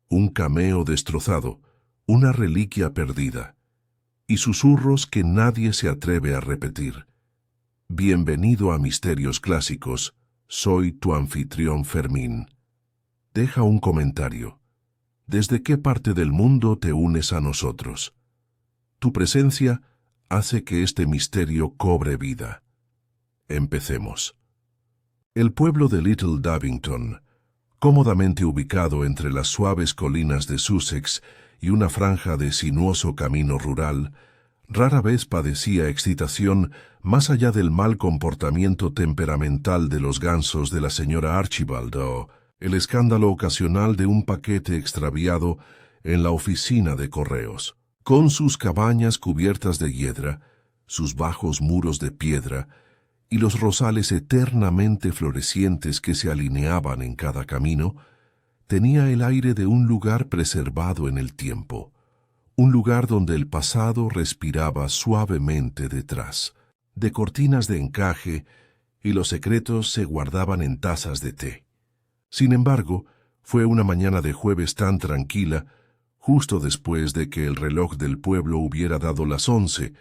un cameo destrozado, una reliquia perdida, y susurros que nadie se atreve a repetir. Bienvenido a Misterios Clásicos, soy tu anfitrión Fermín. Deja un comentario. ¿Desde qué parte del mundo te unes a nosotros? Tu presencia hace que este misterio cobre vida. Empecemos. El pueblo de Little Davington, cómodamente ubicado entre las suaves colinas de Sussex y una franja de sinuoso camino rural, rara vez padecía excitación más allá del mal comportamiento temperamental de los gansos de la señora Archibald o el escándalo ocasional de un paquete extraviado en la oficina de correos. Con sus cabañas cubiertas de hiedra, sus bajos muros de piedra y los rosales eternamente florecientes que se alineaban en cada camino, tenía el aire de un lugar preservado en el tiempo, un lugar donde el pasado respiraba suavemente detrás de cortinas de encaje y los secretos se guardaban en tazas de té. Sin embargo, fue una mañana de jueves tan tranquila, justo después de que el reloj del pueblo hubiera dado las 11,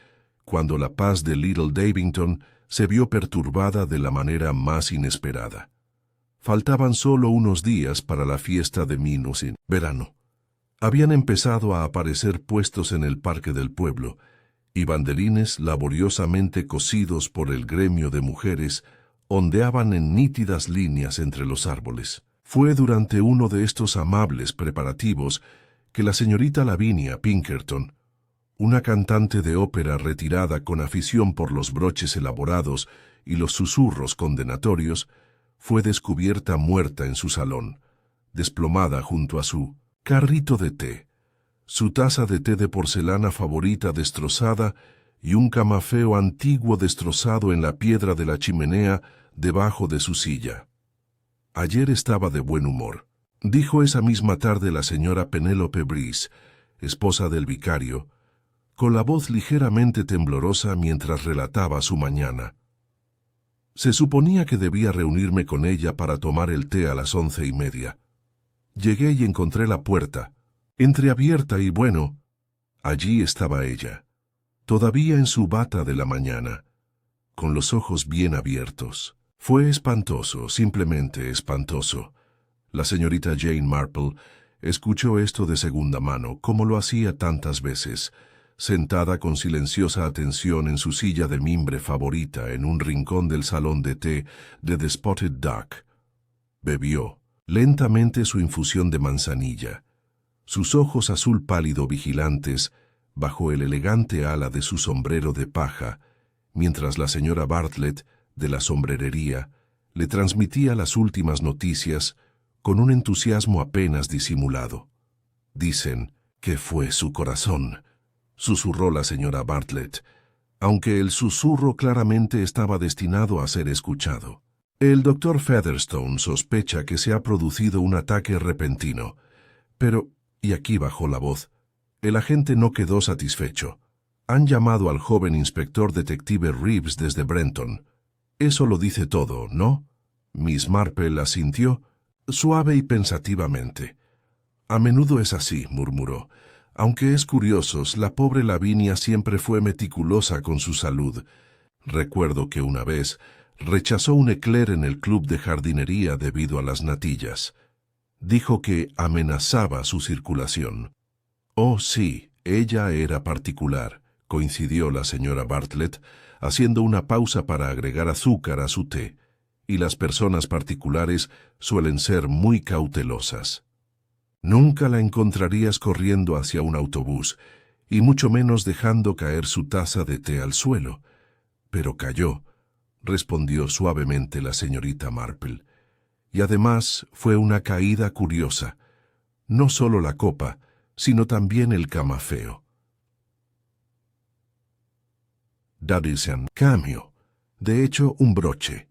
cuando la paz de Little Davington se vio perturbada de la manera más inesperada. Faltaban solo unos días para la fiesta de Minos en verano. Habían empezado a aparecer puestos en el parque del pueblo, y banderines laboriosamente cosidos por el gremio de mujeres ondeaban en nítidas líneas entre los árboles. Fue durante uno de estos amables preparativos que la señorita Lavinia Pinkerton, una cantante de ópera retirada con afición por los broches elaborados y los susurros condenatorios, fue descubierta muerta en su salón, desplomada junto a su carrito de té, su taza de té de porcelana favorita destrozada y un camafeo antiguo destrozado en la piedra de la chimenea debajo de su silla. Ayer estaba de buen humor, dijo esa misma tarde la señora Penélope Breese, esposa del vicario, con la voz ligeramente temblorosa mientras relataba su mañana. Se suponía que debía reunirme con ella para tomar el té a las 11:30. Llegué y encontré la puerta, entreabierta y bueno, allí estaba ella, todavía en su bata de la mañana, con los ojos bien abiertos. Fue espantoso, simplemente espantoso. La señorita Jane Marple escuchó esto de segunda mano, como lo hacía tantas veces, sentada con silenciosa atención en su silla de mimbre favorita en un rincón del salón de té de The Spotted Duck. Bebió lentamente su infusión de manzanilla, sus ojos azul pálido vigilantes bajo el elegante ala de su sombrero de paja, mientras la señora Bartlett, de la sombrerería, le transmitía las últimas noticias con un entusiasmo apenas disimulado. Dicen que fue su corazón, susurró la señora Bartlett, aunque el susurro claramente estaba destinado a ser escuchado. El doctor Featherstone sospecha que se ha producido un ataque repentino, pero, y aquí bajó la voz, el agente no quedó satisfecho. Han llamado al joven inspector detective Reeves desde Brenton. Eso lo dice todo, ¿no? Miss Marple asintió, suave y pensativamente. A menudo es así, murmuró. Aunque es curioso, la pobre Lavinia siempre fue meticulosa con su salud. Recuerdo que una vez rechazó un eclair en el club de jardinería debido a las natillas. Dijo que amenazaba su circulación. Oh, sí, ella era particular, coincidió la señora Bartlett, haciendo una pausa para agregar azúcar a su té, y las personas particulares suelen ser muy cautelosas. Nunca la encontrarías corriendo hacia un autobús, y mucho menos dejando caer su taza de té al suelo. Pero cayó, respondió suavemente la señorita Marple. Y además fue una caída curiosa. No solo la copa, sino también el camafeo. Daddysian cameo, de hecho un broche.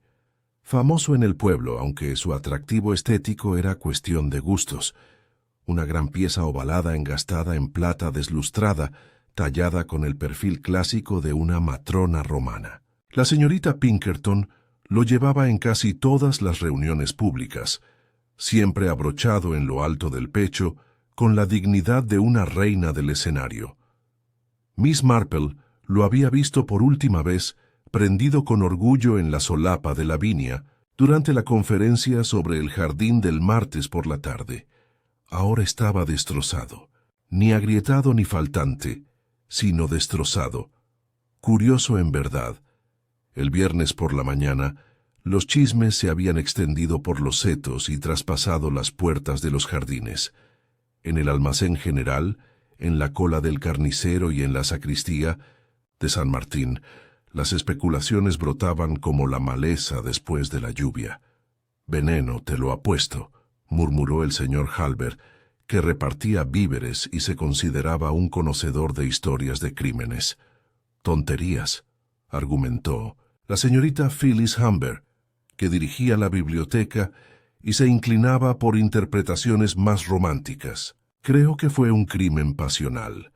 Famoso en el pueblo, aunque su atractivo estético era cuestión de gustos. Una gran pieza ovalada engastada en plata deslustrada, tallada con el perfil clásico de una matrona romana. La señorita Pinkerton lo llevaba en casi todas las reuniones públicas, siempre abrochado en lo alto del pecho, con la dignidad de una reina del escenario. Miss Marple lo había visto por última vez prendido con orgullo en la solapa de Lavinia durante la conferencia sobre el jardín del martes por la tarde. Ahora estaba destrozado, ni agrietado ni faltante, sino destrozado. Curioso en verdad. El viernes por la mañana, los chismes se habían extendido por los setos y traspasado las puertas de los jardines. En el almacén general, en la cola del carnicero y en la sacristía de San Martín, las especulaciones brotaban como la maleza después de la lluvia. «Veneno, te lo apuesto», murmuró el señor Halbert, que repartía víveres y se consideraba un conocedor de historias de crímenes. «Tonterías», argumentó la señorita Phyllis Humber, que dirigía la biblioteca y se inclinaba por interpretaciones más románticas. «Creo que fue un crimen pasional.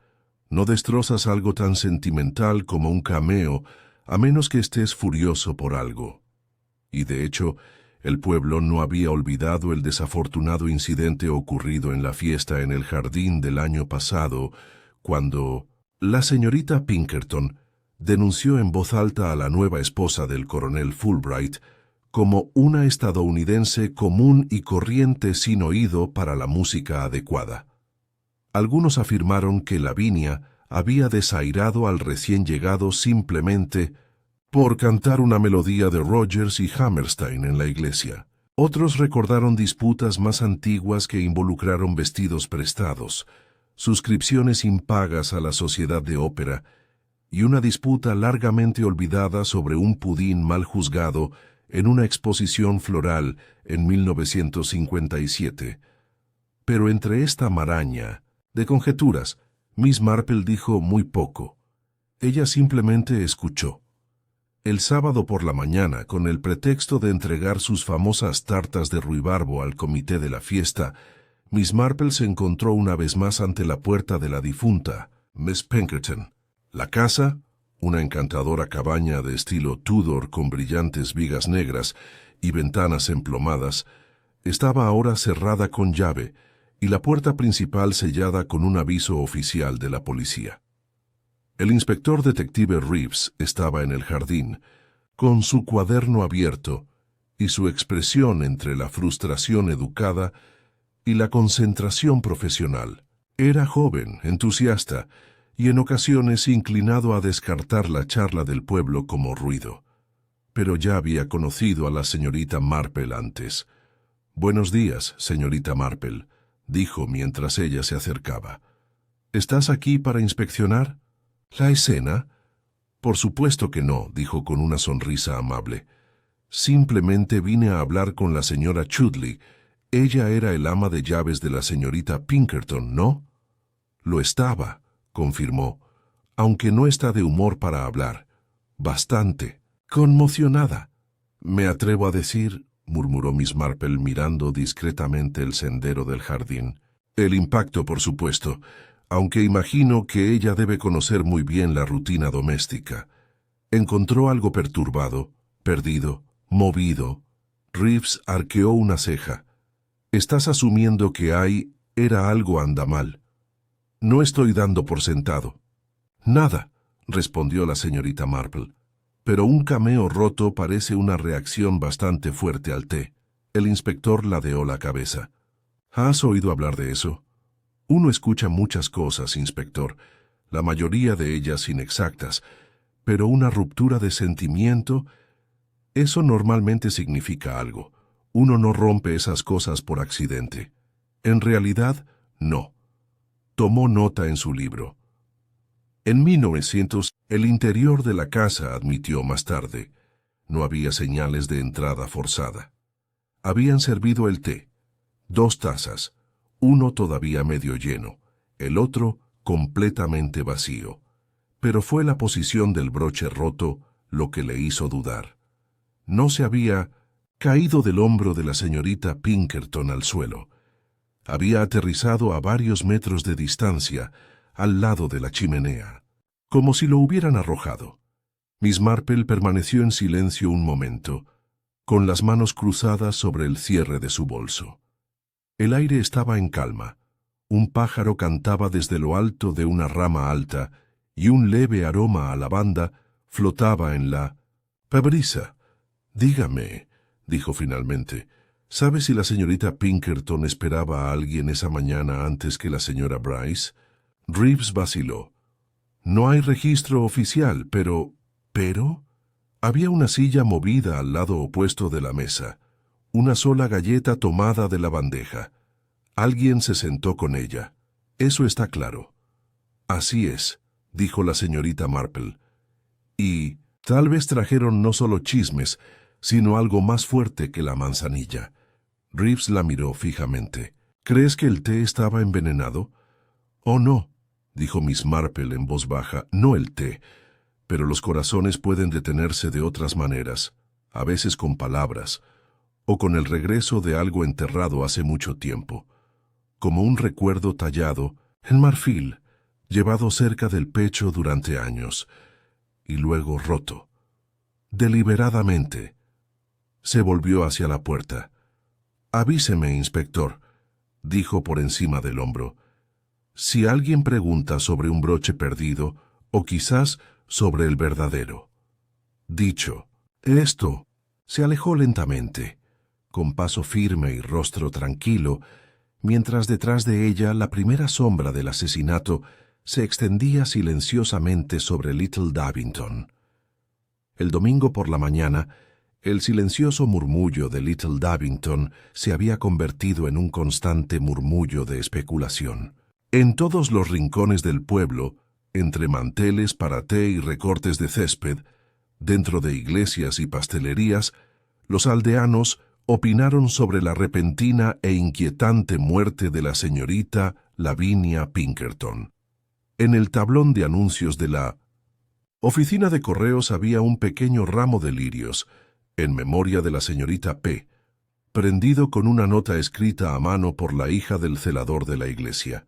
No destrozas algo tan sentimental como un cameo, a menos que estés furioso por algo». Y de hecho, el pueblo no había olvidado el desafortunado incidente ocurrido en la fiesta en el jardín del año pasado, cuando la señorita Pinkerton denunció en voz alta a la nueva esposa del coronel Fulbright como una estadounidense común y corriente sin oído para la música adecuada. Algunos afirmaron que Lavinia había desairado al recién llegado simplemente por cantar una melodía de Rodgers y Hammerstein en la iglesia. Otros recordaron disputas más antiguas que involucraron vestidos prestados, suscripciones impagas a la sociedad de ópera y una disputa largamente olvidada sobre un pudín mal juzgado en una exposición floral en 1957. Pero entre esta maraña de conjeturas, Miss Marple dijo muy poco. Ella simplemente escuchó. El sábado por la mañana, con el pretexto de entregar sus famosas tartas de ruibarbo al comité de la fiesta, Miss Marple se encontró una vez más ante la puerta de la difunta, Miss Pinkerton. La casa, una encantadora cabaña de estilo Tudor con brillantes vigas negras y ventanas emplomadas, estaba ahora cerrada con llave y la puerta principal sellada con un aviso oficial de la policía. El inspector detective Reeves estaba en el jardín, con su cuaderno abierto y su expresión entre la frustración educada y la concentración profesional. Era joven, entusiasta, y en ocasiones inclinado a descartar la charla del pueblo como ruido. Pero ya había conocido a la señorita Marple antes. «Buenos días, señorita Marple», dijo mientras ella se acercaba. «¿Estás aquí para inspeccionar la escena?» «Por supuesto que no», dijo con una sonrisa amable. «Simplemente vine a hablar con la señora Chudley. Ella era el ama de llaves de la señorita Pinkerton, ¿no?» «Lo estaba», confirmó, «aunque no está de humor para hablar. Bastante conmocionada. Me atrevo a decir», murmuró Miss Marple mirando discretamente el sendero del jardín. «El impacto, por supuesto, aunque imagino que ella debe conocer muy bien la rutina doméstica. Encontró algo perturbado, perdido, movido». Reeves arqueó una ceja. «Estás asumiendo que era algo anda mal». «No estoy dando por sentado». «Nada», respondió la señorita Marple. «Pero un cameo roto parece una reacción bastante fuerte al té». El inspector ladeó la cabeza. «¿Has oído hablar de eso?» «Uno escucha muchas cosas, inspector, la mayoría de ellas inexactas, pero una ruptura de sentimiento, eso normalmente significa algo. Uno no rompe esas cosas por accidente». «En realidad, no». Tomó nota en su libro. En 1900, el interior de la casa, admitió más tarde, no había señales de entrada forzada. Habían servido el té, 2 tazas, uno todavía medio lleno, el otro completamente vacío. Pero fue la posición del broche roto lo que le hizo dudar. No se había caído del hombro de la señorita Pinkerton al suelo. Había aterrizado a varios metros de distancia, al lado de la chimenea, como si lo hubieran arrojado. Miss Marple permaneció en silencio un momento, con las manos cruzadas sobre el cierre de su bolso. El aire estaba en calma, Un pájaro cantaba desde lo alto de una rama alta, y un leve aroma a lavanda flotaba en la brisa. Dígame, dijo finalmente, ¿sabe si la señorita Pinkerton esperaba a alguien esa mañana antes que la señora Bryce? Reeves vaciló. No hay registro oficial, pero... ¿Pero? Había una silla movida al lado opuesto de la mesa, una sola galleta tomada de la bandeja. Alguien se sentó con ella. Eso está claro. Así es, dijo la señorita Marple. Y tal vez trajeron no solo chismes, sino algo más fuerte que la manzanilla. Reeves la miró fijamente. ¿Crees que el té estaba envenenado? Oh, no, dijo Miss Marple en voz baja, no el té. Pero los corazones pueden detenerse de otras maneras, a veces con palabras, o con el regreso de algo enterrado hace mucho tiempo, como un recuerdo tallado en marfil, llevado cerca del pecho durante años, y luego roto. Deliberadamente. Se volvió hacia la puerta. «Avíseme, inspector», dijo por encima del hombro, «si alguien pregunta sobre un broche perdido, o quizás sobre el verdadero». Dicho esto, se alejó lentamente, con paso firme y rostro tranquilo, mientras detrás de ella la primera sombra del asesinato se extendía silenciosamente sobre Little Davington. El domingo por la mañana, el silencioso murmullo de Little Davington se había convertido en un constante murmullo de especulación. En todos los rincones del pueblo, entre manteles para té y recortes de césped, dentro de iglesias y pastelerías, los aldeanos opinaron sobre la repentina e inquietante muerte de la señorita Lavinia Pinkerton. En el tablón de anuncios de la oficina de correos había un pequeño ramo de lirios, en memoria de la señorita P., prendido con una nota escrita a mano por la hija del celador de la iglesia.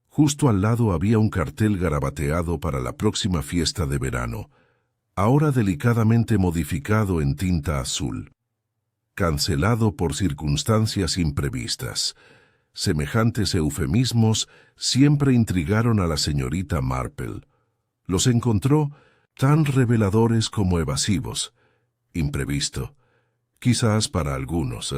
Justo al lado había un cartel garabateado para la próxima fiesta de verano, ahora delicadamente modificado en tinta azul. Cancelado por circunstancias imprevistas. Semejantes eufemismos siempre intrigaron a la señorita Marple. Los encontró tan reveladores como evasivos. Imprevisto, quizás para algunos,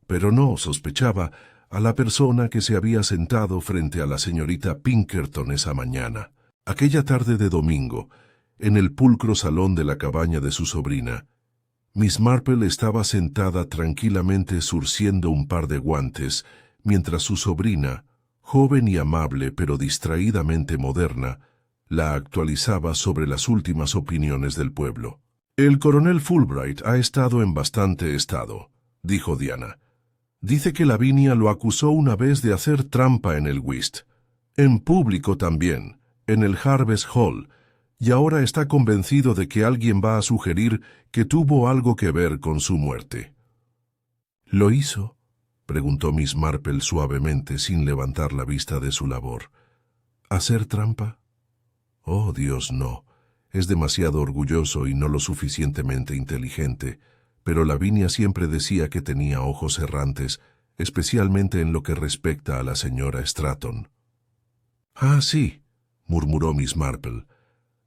pero no, sospechaba, a la persona que se había sentado frente a la señorita Pinkerton esa mañana, aquella tarde de domingo, en el pulcro salón de la cabaña de su sobrina. Miss Marple estaba sentada tranquilamente zurciendo un par de guantes, mientras su sobrina, joven y amable pero distraídamente moderna, la actualizaba sobre las últimas opiniones del pueblo. «El coronel Fulbright ha estado en bastante estado», dijo Diana. «Dice que Lavinia lo acusó una vez de hacer trampa en el whist. En público también, en el Harvest Hall, y ahora está convencido de que alguien va a sugerir que tuvo algo que ver con su muerte». «¿Lo hizo?», preguntó Miss Marple suavemente sin levantar la vista de su labor. «¿Hacer trampa? Oh, Dios, no. Es demasiado orgulloso y no lo suficientemente inteligente, pero Lavinia siempre decía que tenía ojos errantes, especialmente en lo que respecta a la señora Stratton». «Ah, sí», murmuró Miss Marple.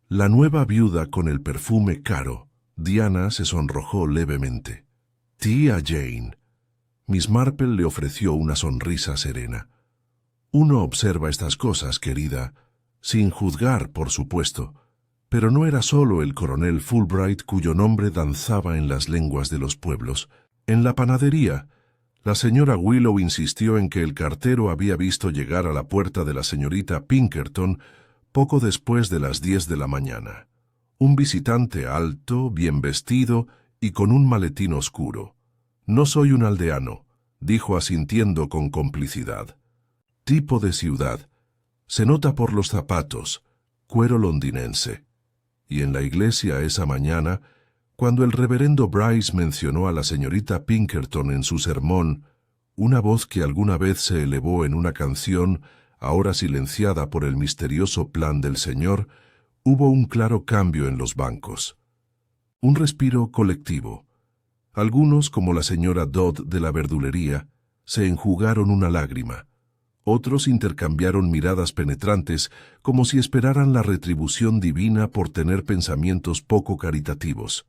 «La nueva viuda con el perfume caro». Diana se sonrojó levemente. «Tía Jane». Miss Marple le ofreció una sonrisa serena. «Uno observa estas cosas, querida, sin juzgar, por supuesto. Pero no era solo el coronel Fulbright cuyo nombre danzaba en las lenguas de los pueblos. En la panadería, la señora Willow insistió en que el cartero había visto llegar a la puerta de la señorita Pinkerton poco después de las 10 de la mañana. Un visitante alto, bien vestido y con un maletín oscuro. «No soy un aldeano», dijo asintiendo con complicidad. «Tipo de ciudad. Se nota por los zapatos, cuero londinense». Y en la iglesia esa mañana, cuando el reverendo Bryce mencionó a la señorita Pinkerton en su sermón, una voz que alguna vez se elevó en una canción, ahora silenciada por el misterioso plan del Señor, hubo un claro cambio en los bancos. Un respiro colectivo. Algunos, como la señora Dodd de la verdulería, se enjugaron una lágrima. Otros intercambiaron miradas penetrantes como si esperaran la retribución divina por tener pensamientos poco caritativos.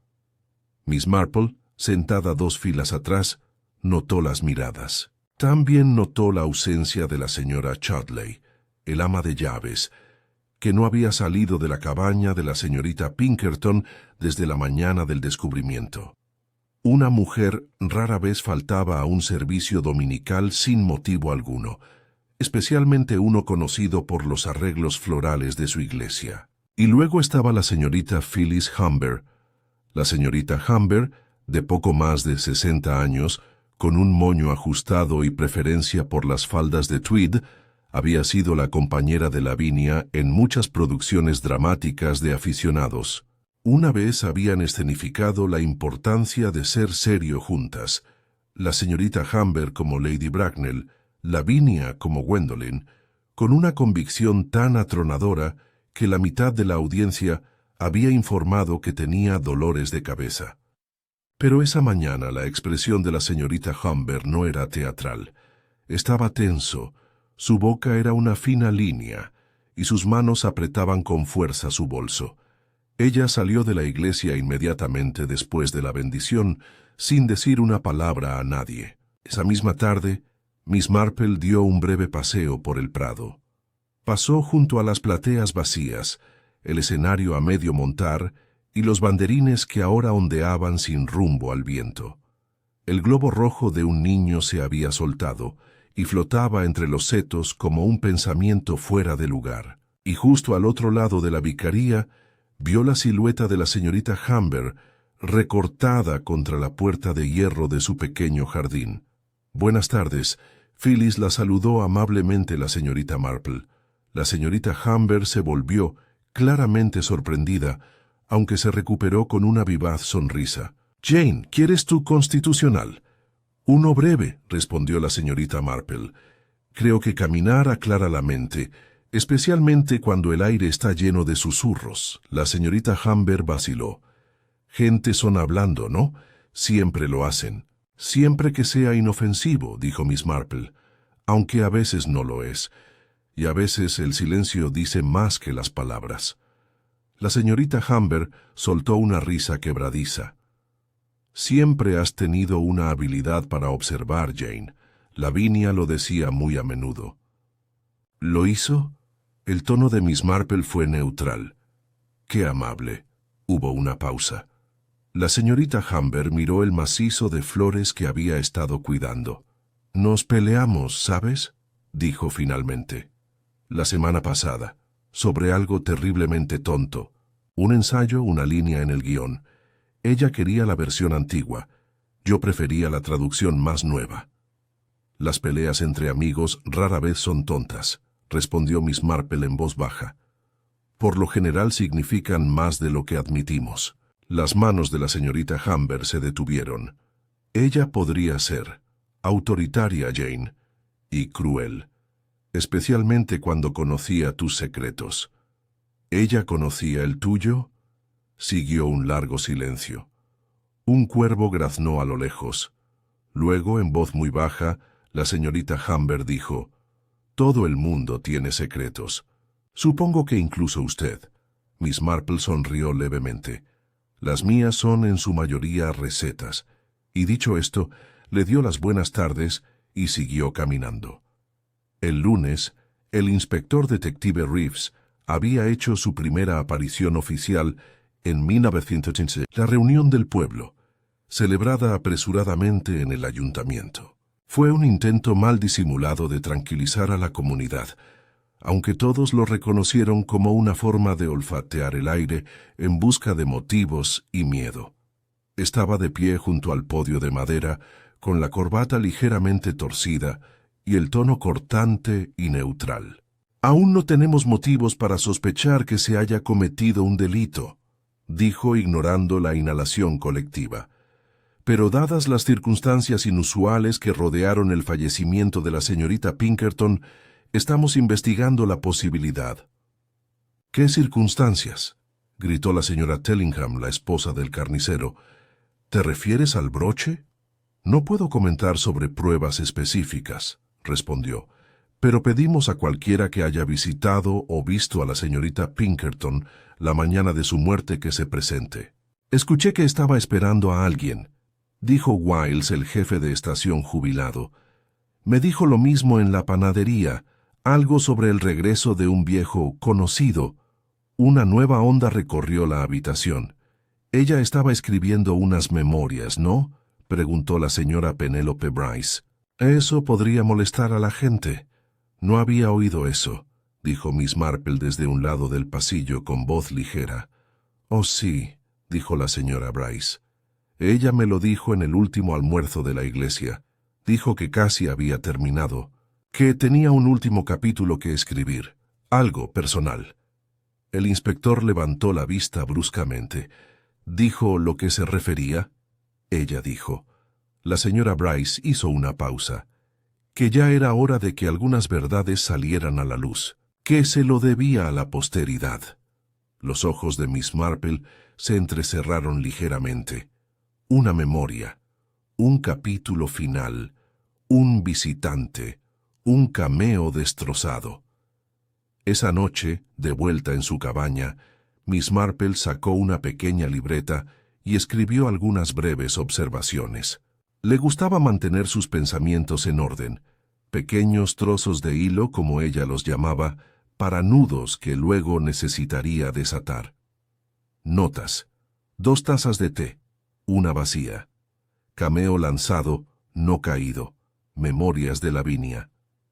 Miss Marple, sentada 2 filas atrás, notó las miradas. También notó la ausencia de la señora Chudley, el ama de llaves, que no había salido de la cabaña de la señorita Pinkerton desde la mañana del descubrimiento. Una mujer rara vez faltaba a un servicio dominical sin motivo alguno, especialmente uno conocido por los arreglos florales de su iglesia. Y luego estaba la señorita Phyllis Humber. La señorita Humber, de poco más de 60 años, con un moño ajustado y preferencia por las faldas de tweed, había sido la compañera de Lavinia en muchas producciones dramáticas de aficionados. Una vez habían escenificado la importancia de ser serio juntas, la señorita Humber como Lady Bracknell, Lavinia como Gwendolen, con una convicción tan atronadora que la mitad de la audiencia había informado que tenía dolores de cabeza. Pero esa mañana la expresión de la señorita Humber no era teatral. Estaba tenso, su boca era una fina línea, y sus manos apretaban con fuerza su bolso. Ella salió de la iglesia inmediatamente después de la bendición, sin decir una palabra a nadie. Esa misma tarde, Miss Marple dio un breve paseo por el prado. Pasó junto a las plateas vacías, el escenario a medio montar y los banderines que ahora ondeaban sin rumbo al viento. El globo rojo de un niño se había soltado y flotaba entre los setos como un pensamiento fuera de lugar. Y justo al otro lado de la vicaría vio la silueta de la señorita Humber recortada contra la puerta de hierro de su pequeño jardín. «Buenas tardes». Phyllis la saludó amablemente la señorita Marple. La señorita Humber se volvió, claramente sorprendida, aunque se recuperó con una vivaz sonrisa. «Jane, ¿quieres tu constitucional?» «Uno breve», respondió la señorita Marple. «Creo que caminar aclara la mente, especialmente cuando el aire está lleno de susurros». La señorita Humber vaciló. «Gente son hablando, ¿no? Siempre lo hacen». «Siempre que sea inofensivo», dijo Miss Marple, «aunque a veces no lo es, y a veces el silencio dice más que las palabras». La señorita Humber soltó una risa quebradiza. «Siempre has tenido una habilidad para observar, Jane». Lavinia lo decía muy a menudo. «¿Lo hizo?» El tono de Miss Marple fue neutral. «Qué amable». Hubo una pausa. La señorita Humber miró el macizo de flores que había estado cuidando. «Nos peleamos, ¿sabes?», dijo finalmente. «La semana pasada, sobre algo terriblemente tonto. Un ensayo, una línea en el guión. Ella quería la versión antigua. Yo prefería la traducción más nueva». «Las peleas entre amigos rara vez son tontas», respondió Miss Marple en voz baja. «Por lo general significan más de lo que admitimos». Las manos de la señorita Humber se detuvieron. Ella podría ser autoritaria, Jane, y cruel, especialmente cuando conocía tus secretos. ¿Ella conocía el tuyo? Siguió un largo silencio. Un cuervo graznó a lo lejos. Luego, en voz muy baja, la señorita Humber dijo: «Todo el mundo tiene secretos. Supongo que incluso usted». Miss Marple sonrió levemente. «Las mías son en su mayoría recetas». Y dicho esto, le dio las buenas tardes y siguió caminando. El lunes, el inspector detective Reeves había hecho su primera aparición oficial en 1915, la reunión del pueblo, celebrada apresuradamente en el ayuntamiento. Fue un intento mal disimulado de tranquilizar a la comunidad, aunque todos lo reconocieron como una forma de olfatear el aire en busca de motivos y miedo. Estaba de pie junto al podio de madera, con la corbata ligeramente torcida y el tono cortante y neutral. «Aún no tenemos motivos para sospechar que se haya cometido un delito», dijo ignorando la inhalación colectiva. «Pero dadas las circunstancias inusuales que rodearon el fallecimiento de la señorita Pinkerton, estamos investigando la posibilidad». «¿Qué circunstancias?», gritó la señora Tellingham, la esposa del carnicero. «¿Te refieres al broche?». «No puedo comentar sobre pruebas específicas», respondió, pero pedimos a cualquiera que haya visitado o visto a la señorita Pinkerton la mañana de su muerte que se presente. Escuché que estaba esperando a alguien, dijo Wiles, el jefe de estación jubilado. Me dijo lo mismo en la panadería, algo sobre el regreso de un viejo conocido. Una nueva onda recorrió la habitación. Ella estaba escribiendo unas memorias, ¿no?, preguntó la señora Penélope Bryce. Eso podría molestar a la gente. No había oído eso, dijo Miss Marple desde un lado del pasillo con voz ligera. Oh, sí, dijo la señora Bryce. Ella me lo dijo en el último almuerzo de la iglesia. Dijo que casi había terminado, que tenía un último capítulo que escribir, algo personal. El inspector levantó la vista bruscamente. ¿Dijo lo que se refería? Ella dijo. La señora Bryce hizo una pausa. Que ya era hora de que algunas verdades salieran a la luz, que se lo debía a la posteridad. Los ojos de Miss Marple se entrecerraron ligeramente. Una memoria, un capítulo final, un visitante, un cameo destrozado. Esa noche, de vuelta en su cabaña, Miss Marple sacó una pequeña libreta y escribió algunas breves observaciones. Le gustaba mantener sus pensamientos en orden, pequeños trozos de hilo, como ella los llamaba, para nudos que luego necesitaría desatar. Notas: 2 tazas de té, una vacía. Cameo lanzado, no caído. Memorias de Lavinia.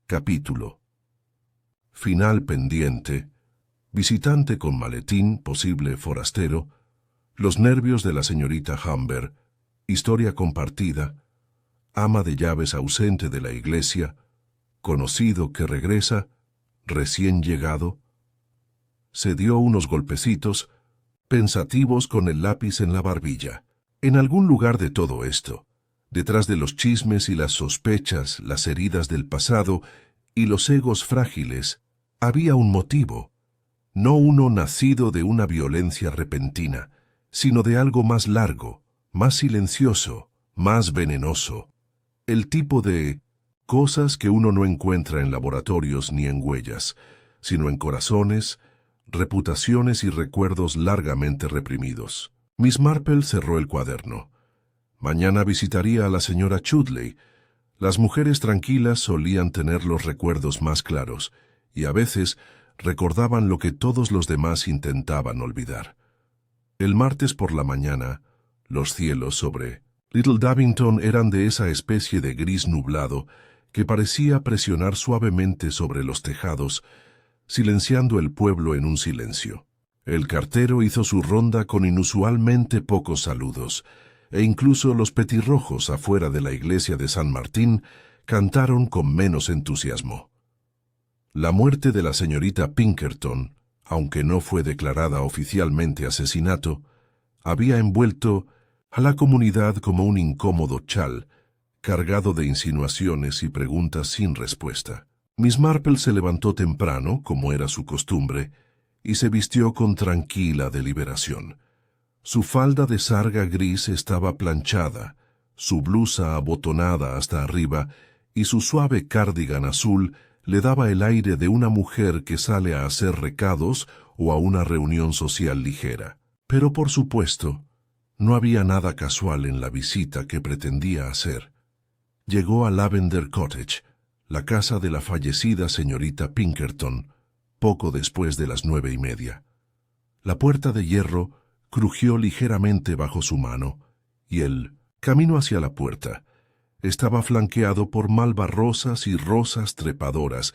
Capítulo. Final pendiente. Visitante con maletín, posible forastero. Los nervios de la señorita Humber. Historia compartida. Ama de llaves ausente de la iglesia. Conocido que regresa. Recién llegado. Se dio unos golpecitos, pensativos con el lápiz en la barbilla. En algún lugar de todo esto, detrás de los chismes y las sospechas, las heridas del pasado y los egos frágiles, había un motivo, no uno nacido de una violencia repentina, sino de algo más largo, más silencioso, más venenoso. El tipo de cosas que uno no encuentra en laboratorios ni en huellas, sino en corazones, reputaciones y recuerdos largamente reprimidos. Miss Marple cerró el cuaderno. Mañana visitaría a la señora Chudley. Las mujeres tranquilas solían tener los recuerdos más claros, y a veces recordaban lo que todos los demás intentaban olvidar. El martes por la mañana, los cielos sobre Little Davington eran de esa especie de gris nublado que parecía presionar suavemente sobre los tejados, silenciando el pueblo en un silencio. El cartero hizo su ronda con inusualmente pocos saludos, e incluso los petirrojos afuera de la iglesia de San Martín cantaron con menos entusiasmo. La muerte de la señorita Pinkerton, aunque no fue declarada oficialmente asesinato, había envuelto a la comunidad como un incómodo chal, cargado de insinuaciones y preguntas sin respuesta. Miss Marple se levantó temprano, como era su costumbre, y se vistió con tranquila deliberación. Su falda de sarga gris estaba planchada, su blusa abotonada hasta arriba y su suave cardigan azul le daba el aire de una mujer que sale a hacer recados o a una reunión social ligera. Pero por supuesto, no había nada casual en la visita que pretendía hacer. Llegó a Lavender Cottage, la casa de la fallecida señorita Pinkerton, poco después de las 9:30. La puerta de hierro crujió ligeramente bajo su mano, y el camino hacia la puerta estaba flanqueado por malvarrosas y rosas trepadoras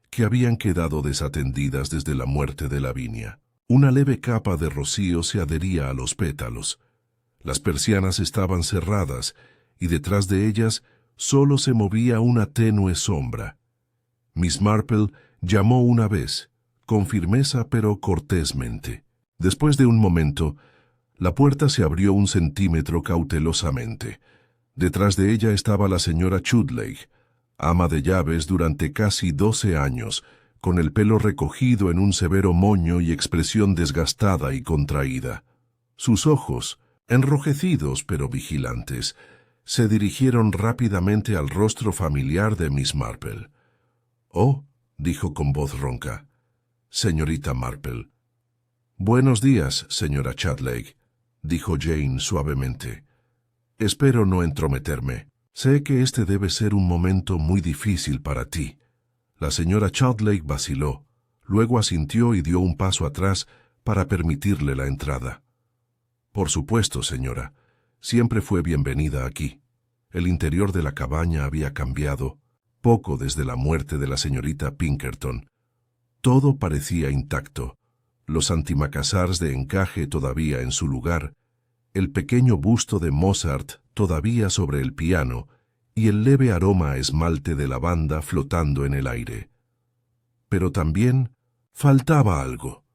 que habían quedado desatendidas desde la muerte de Lavinia. Una leve capa de rocío se adhería a los pétalos. Las persianas estaban cerradas, y detrás de ellas solo se movía una tenue sombra. Miss Marple llamó una vez, con firmeza pero cortésmente. Después de un momento, la puerta se abrió 1 centímetro cautelosamente. Detrás de ella estaba la señora Chudley, ama de llaves durante casi 12 años, con el pelo recogido en un severo moño y expresión desgastada y contraída. Sus ojos, enrojecidos pero vigilantes, se dirigieron rápidamente al rostro familiar de Miss Marple. Oh, dijo con voz ronca. Señorita Marple. Buenos días, señora Chadley, dijo Jane suavemente. Espero no entrometerme. Sé que este debe ser un momento muy difícil para ti. La señora Chadley vaciló, luego asintió y dio un paso atrás para permitirle la entrada. Por supuesto, señora. Siempre fue bienvenida aquí. El interior de la cabaña había cambiado poco desde la muerte de la señorita Pinkerton. Todo parecía intacto. Los antimacassars de encaje todavía en su lugar, el pequeño busto de Mozart todavía sobre el piano y el leve aroma a esmalte de lavanda flotando en el aire. Pero también faltaba algo.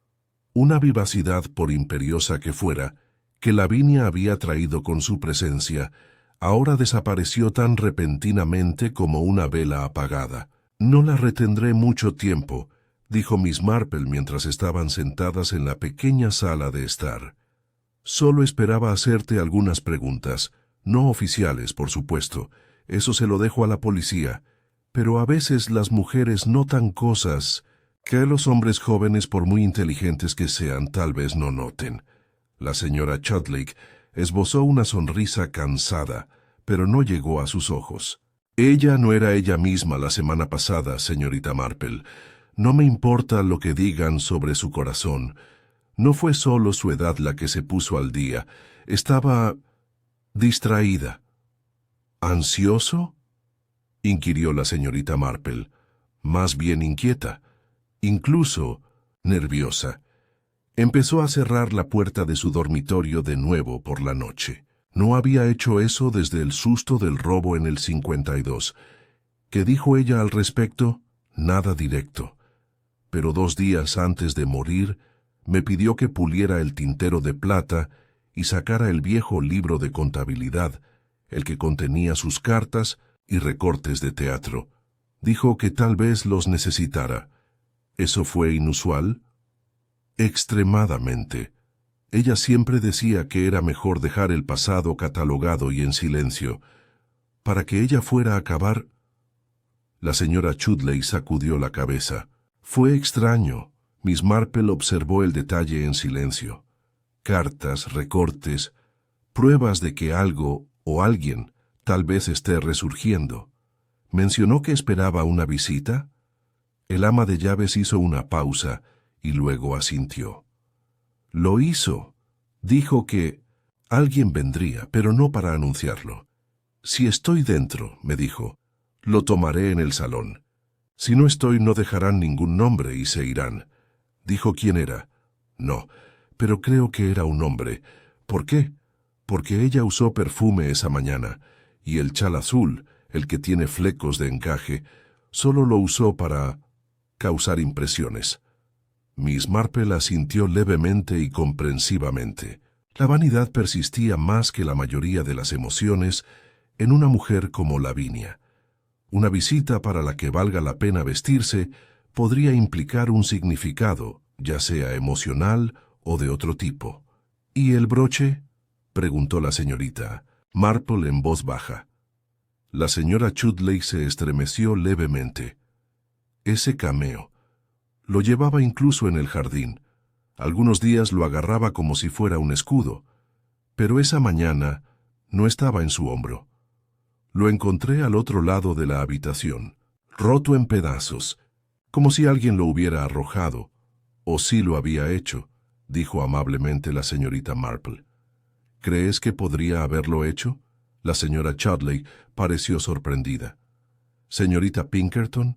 Una vivacidad, por imperiosa que fuera, que Lavinia había traído con su presencia, ahora desapareció tan repentinamente como una vela apagada. «No la retendré mucho tiempo», dijo Miss Marple mientras estaban sentadas en la pequeña sala de estar. «Solo esperaba hacerte algunas preguntas, no oficiales, por supuesto. Eso se lo dejo a la policía. Pero a veces las mujeres notan cosas que los hombres jóvenes, por muy inteligentes que sean, tal vez no noten». La señora Chadley esbozó una sonrisa cansada, pero no llegó a sus ojos. «Ella no era ella misma la semana pasada, señorita Marple. No me importa lo que digan sobre su corazón. No fue solo su edad la que se puso al día. Estaba distraída». «¿Ansioso?», inquirió la señorita Marple. «Más bien inquieta, incluso nerviosa». Empezó a cerrar la puerta de su dormitorio de nuevo por la noche. No había hecho eso desde el susto del robo en el 52. ¿Qué dijo ella al respecto? Nada directo. Pero 2 días antes de morir, me pidió que puliera el tintero de plata y sacara el viejo libro de contabilidad, el que contenía sus cartas y recortes de teatro. Dijo que tal vez los necesitara. ¿Eso fue inusual? Extremadamente. Ella siempre decía que era mejor dejar el pasado catalogado y en silencio, para que ella fuera a acabar. La señora Chudley sacudió la cabeza. Fue extraño. Miss Marple observó el detalle en silencio. Cartas, recortes, pruebas de que algo o alguien tal vez esté resurgiendo. ¿Mencionó que esperaba una visita? El ama de llaves hizo una pausa y luego asintió. Lo hizo. Dijo que alguien vendría, pero no para anunciarlo. «Si estoy dentro», me dijo, «lo tomaré en el salón. Si no estoy, no dejarán ningún nombre y se irán». Dijo quién era. No, pero creo que era un hombre. ¿Por qué? Porque ella usó perfume esa mañana, y el chal azul, el que tiene flecos de encaje, solo lo usó para causar impresiones. Miss Marple asintió levemente y comprensivamente. La vanidad persistía más que la mayoría de las emociones en una mujer como Lavinia. Una visita para la que valga la pena vestirse podría implicar un significado, ya sea emocional o de otro tipo. «¿Y el broche?», preguntó la señorita Marple en voz baja. La señora Chudley se estremeció levemente. «Ese cameo. Lo llevaba incluso en el jardín. Algunos días lo agarraba como si fuera un escudo, pero esa mañana no estaba en su hombro. Lo encontré al otro lado de la habitación, roto en pedazos, como si alguien lo hubiera arrojado, o sí lo había hecho», dijo amablemente la señorita Marple. «¿Crees que podría haberlo hecho?». La señora Chudley pareció sorprendida. «Señorita Pinkerton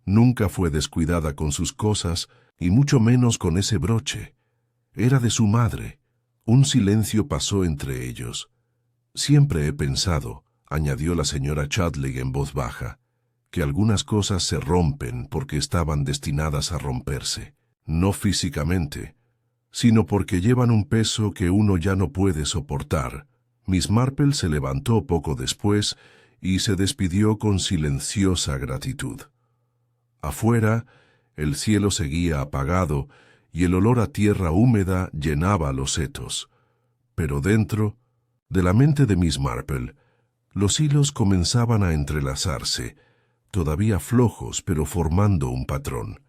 nunca fue descuidada con sus cosas, y mucho menos con ese broche. Era de su madre». Un silencio pasó entre ellos. «Siempre he pensado», añadió la señora Chudley en voz baja, «que algunas cosas se rompen porque estaban destinadas a romperse, no físicamente, sino porque llevan un peso que uno ya no puede soportar». Miss Marple se levantó poco después y se despidió con silenciosa gratitud. Afuera, el cielo seguía apagado y el olor a tierra húmeda llenaba los setos. Pero dentro, de la mente de Miss Marple, los hilos comenzaban a entrelazarse, todavía flojos pero formando un patrón.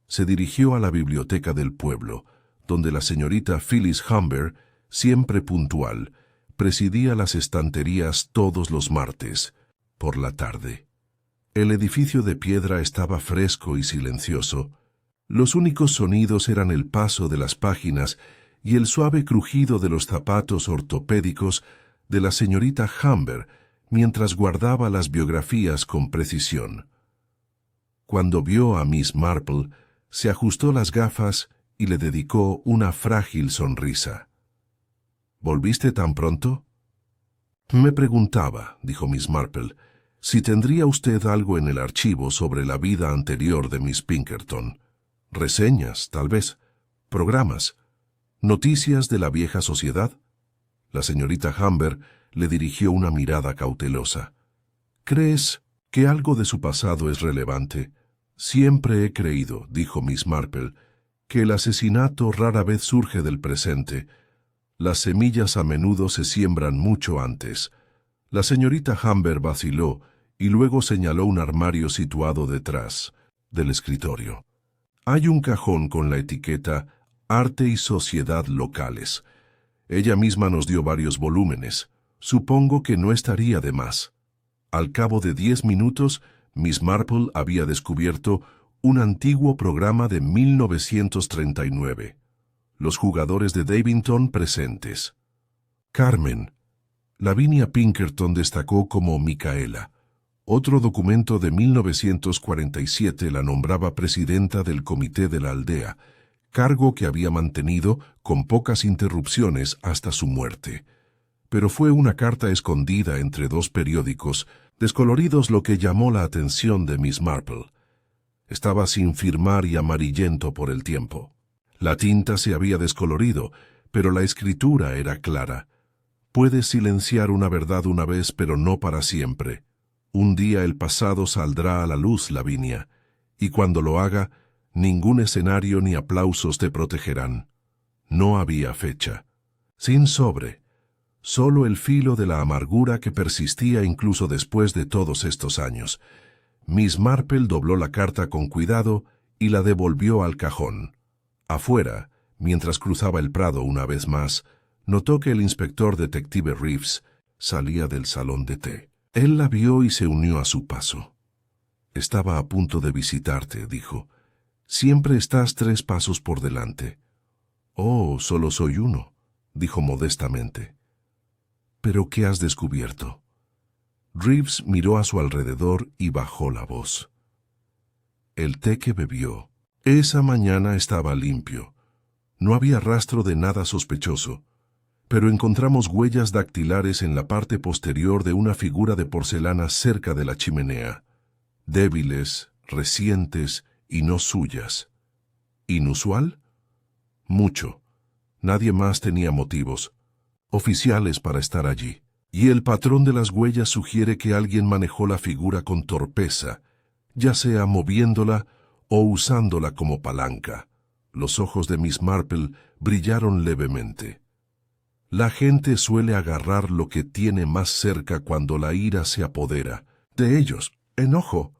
Se dirigió a la biblioteca del pueblo, donde la señorita Phyllis Humber, siempre puntual, presidía las estanterías todos los martes, por la tarde. El edificio de piedra estaba fresco y silencioso. Los únicos sonidos eran el paso de las páginas y el suave crujido de los zapatos ortopédicos de la señorita Humber mientras guardaba las biografías con precisión. Cuando vio a Miss Marple, se ajustó las gafas y le dedicó una frágil sonrisa. —¿Volviste tan pronto? —Me preguntaba —dijo Miss Marple— si tendría usted algo en el archivo sobre la vida anterior de Miss Pinkerton. Reseñas, tal vez, programas, noticias de la vieja sociedad. La señorita Humber le dirigió una mirada cautelosa. —¿Crees que algo de su pasado es relevante? Siempre he creído —dijo Miss Marple— que el asesinato rara vez surge del presente. Las semillas a menudo se siembran mucho antes. La señorita Humber vaciló y luego señaló un armario situado detrás del escritorio. Hay un cajón con la etiqueta Arte y Sociedad Locales. Ella misma nos dio varios volúmenes. Supongo que no estaría de más. Al cabo de 10 minutos, Miss Marple había descubierto un antiguo programa de 1939. Los jugadores de Davington presentes. Carmen. Lavinia Pinkerton destacó como Micaela. Otro documento de 1947 la nombraba presidenta del comité de la aldea, cargo que había mantenido con pocas interrupciones hasta su muerte. Pero fue una carta escondida entre dos periódicos, descoloridos, lo que llamó la atención de Miss Marple. Estaba sin firmar y amarillento por el tiempo. La tinta se había descolorido, pero la escritura era clara. Puedes silenciar una verdad una vez, pero no para siempre. Un día el pasado saldrá a la luz, Lavinia, y cuando lo haga, ningún escenario ni aplausos te protegerán. No había fecha. Sin sobre. Solo el filo de la amargura que persistía incluso después de todos estos años. Miss Marple dobló la carta con cuidado y la devolvió al cajón. Afuera, mientras cruzaba el prado una vez más, notó que el inspector detective Reeves salía del salón de té. Él la vio y se unió a su paso. —Estaba a punto de visitarte —dijo—. Siempre estás 3 pasos por delante. —Oh, solo soy uno —dijo modestamente—. —¿Pero qué has descubierto? Reeves miró a su alrededor y bajó la voz. El té que bebió esa mañana estaba limpio. No había rastro de nada sospechoso, pero encontramos huellas dactilares en la parte posterior de una figura de porcelana cerca de la chimenea. Débiles, recientes y no suyas. ¿Inusual? Mucho. Nadie más tenía motivos oficiales para estar allí. Y el patrón de las huellas sugiere que alguien manejó la figura con torpeza, ya sea moviéndola o usándola como palanca. Los ojos de Miss Marple brillaron levemente. La gente suele agarrar lo que tiene más cerca cuando la ira se apodera de ellos. ¿Enojo?,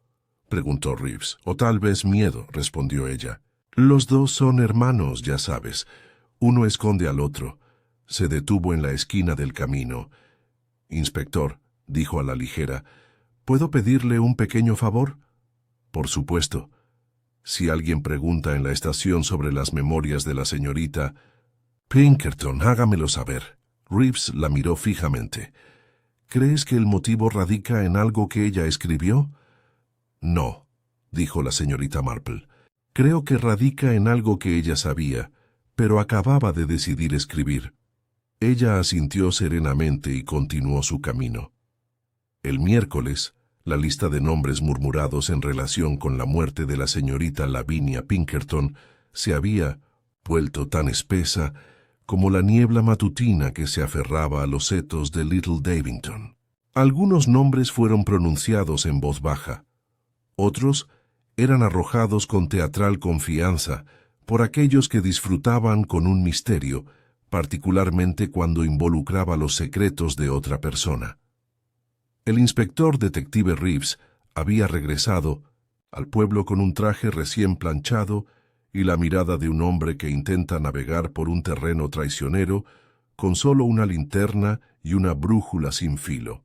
preguntó Reeves. —O tal vez miedo —respondió ella. Los dos son hermanos, ya sabes. Uno esconde al otro. Se detuvo en la esquina del camino. —Inspector —dijo a la ligera—, ¿puedo pedirle un pequeño favor? —Por supuesto. Si alguien pregunta en la estación sobre las memorias de la señorita Pinkerton, hágamelo saber. Reeves la miró fijamente. —¿Crees que el motivo radica en algo que ella escribió? —No —dijo la señorita Marple—. Creo que radica en algo que ella sabía, pero acababa de decidir escribir. Ella asintió serenamente y continuó su camino. El miércoles, la lista de nombres murmurados en relación con la muerte de la señorita Lavinia Pinkerton se había vuelto tan espesa como la niebla matutina que se aferraba a los setos de Little Davington. Algunos nombres fueron pronunciados en voz baja. Otros eran arrojados con teatral confianza por aquellos que disfrutaban con un misterio, particularmente cuando involucraba los secretos de otra persona. El inspector detective Reeves Había regresado al pueblo con un traje recién planchado y la mirada de un hombre que intenta navegar por un terreno traicionero con solo una linterna y una brújula sin filo.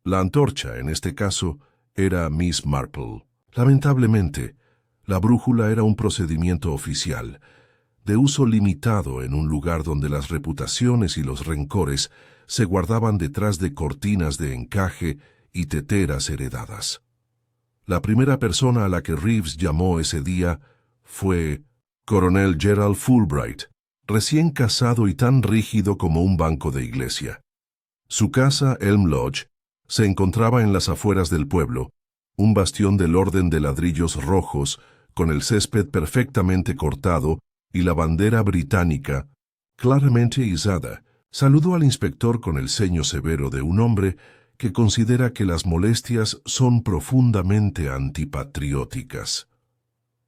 La antorcha, en este caso, era Miss Marple. Lamentablemente, la brújula era un procedimiento oficial, de uso limitado en un lugar donde las reputaciones y los rencores se guardaban detrás de cortinas de encaje y teteras heredadas. La primera persona a la que Reeves llamó ese día fue Coronel Gerald Fulbright, recién casado y tan rígido como un banco de iglesia. Su casa, Elm Lodge, se encontraba en las afueras del pueblo, un bastión del orden de ladrillos rojos, con el césped perfectamente cortado y la bandera británica claramente izada. Saludó al inspector con el ceño severo de un hombre que considera que las molestias son profundamente antipatrióticas.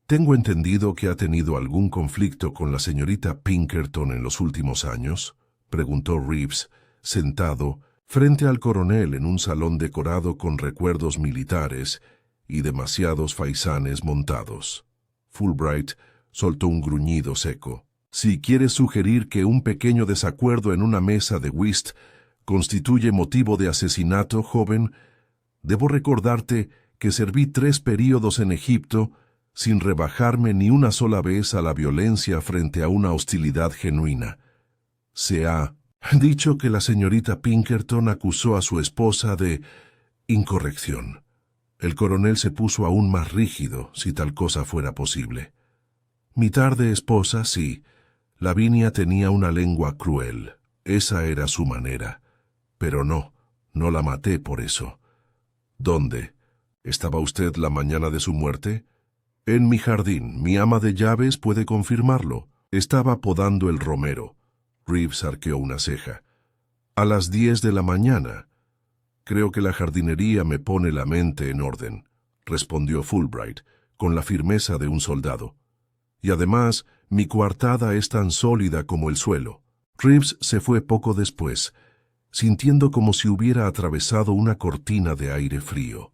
«Tengo entendido que ha tenido algún conflicto con la señorita Pinkerton en los últimos años», preguntó Reeves, sentado frente al coronel en un salón decorado con recuerdos militares y demasiados faisanes montados. Fulbright soltó un gruñido seco. «Si quieres sugerir que un pequeño desacuerdo en una mesa de whist constituye motivo de asesinato, joven, debo recordarte que serví 3 períodos en Egipto sin rebajarme ni una sola vez a la violencia frente a una hostilidad genuina. Se ha dicho que la señorita Pinkerton acusó a su esposa de incorrección». El coronel se puso aún más rígido, si tal cosa fuera posible. «Mi tarde esposa, sí. Lavinia tenía una lengua cruel. Esa era su manera. Pero no la maté por eso». «¿Dónde? ¿Estaba usted la mañana de su muerte?» «En mi jardín. Mi ama de llaves puede confirmarlo. Estaba podando el romero». Reeves arqueó una ceja. «A las 10 de la mañana. Creo que la jardinería me pone la mente en orden», respondió Fulbright, con la firmeza de un soldado. «Y además, mi coartada es tan sólida como el suelo». Reeves se fue poco después, sintiendo como si hubiera atravesado una cortina de aire frío.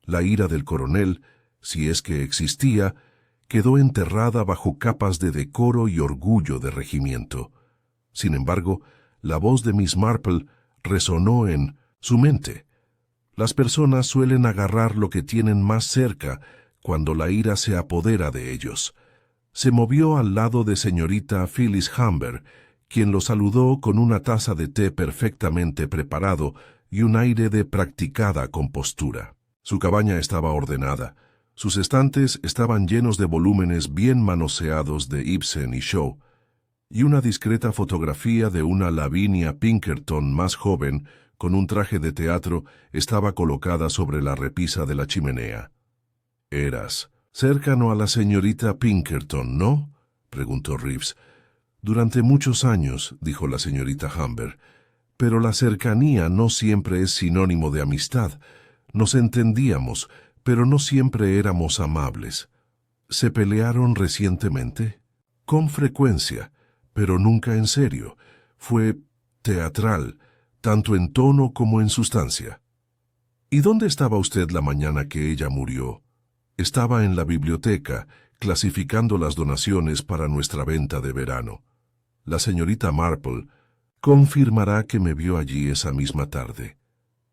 La ira del coronel, si es que existía, quedó enterrada bajo capas de decoro y orgullo de regimiento. Sin embargo, la voz de Miss Marple resonó en su mente. Las personas suelen agarrar lo que tienen más cerca cuando la ira se apodera de ellos. Se movió al lado de señorita Phyllis Humber, quien lo saludó con una taza de té perfectamente preparado y un aire de practicada compostura. Su cabaña estaba ordenada. Sus estantes estaban llenos de volúmenes bien manoseados de Ibsen y Shaw, y una discreta fotografía de una Lavinia Pinkerton más joven, con un traje de teatro, estaba colocada sobre la repisa de la chimenea. «Eras cercano a la señorita Pinkerton, ¿no?», preguntó Reeves. «Durante muchos años», dijo la señorita Humber, «pero la cercanía no siempre es sinónimo de amistad. Nos entendíamos, pero no siempre éramos amables». «¿Se pelearon recientemente?» «Con frecuencia, pero nunca en serio. Fue teatral, tanto en tono como en sustancia». «¿Y dónde estaba usted la mañana que ella murió?» «Estaba en la biblioteca, clasificando las donaciones para nuestra venta de verano». La señorita Marple confirmará que me vio allí esa misma tarde.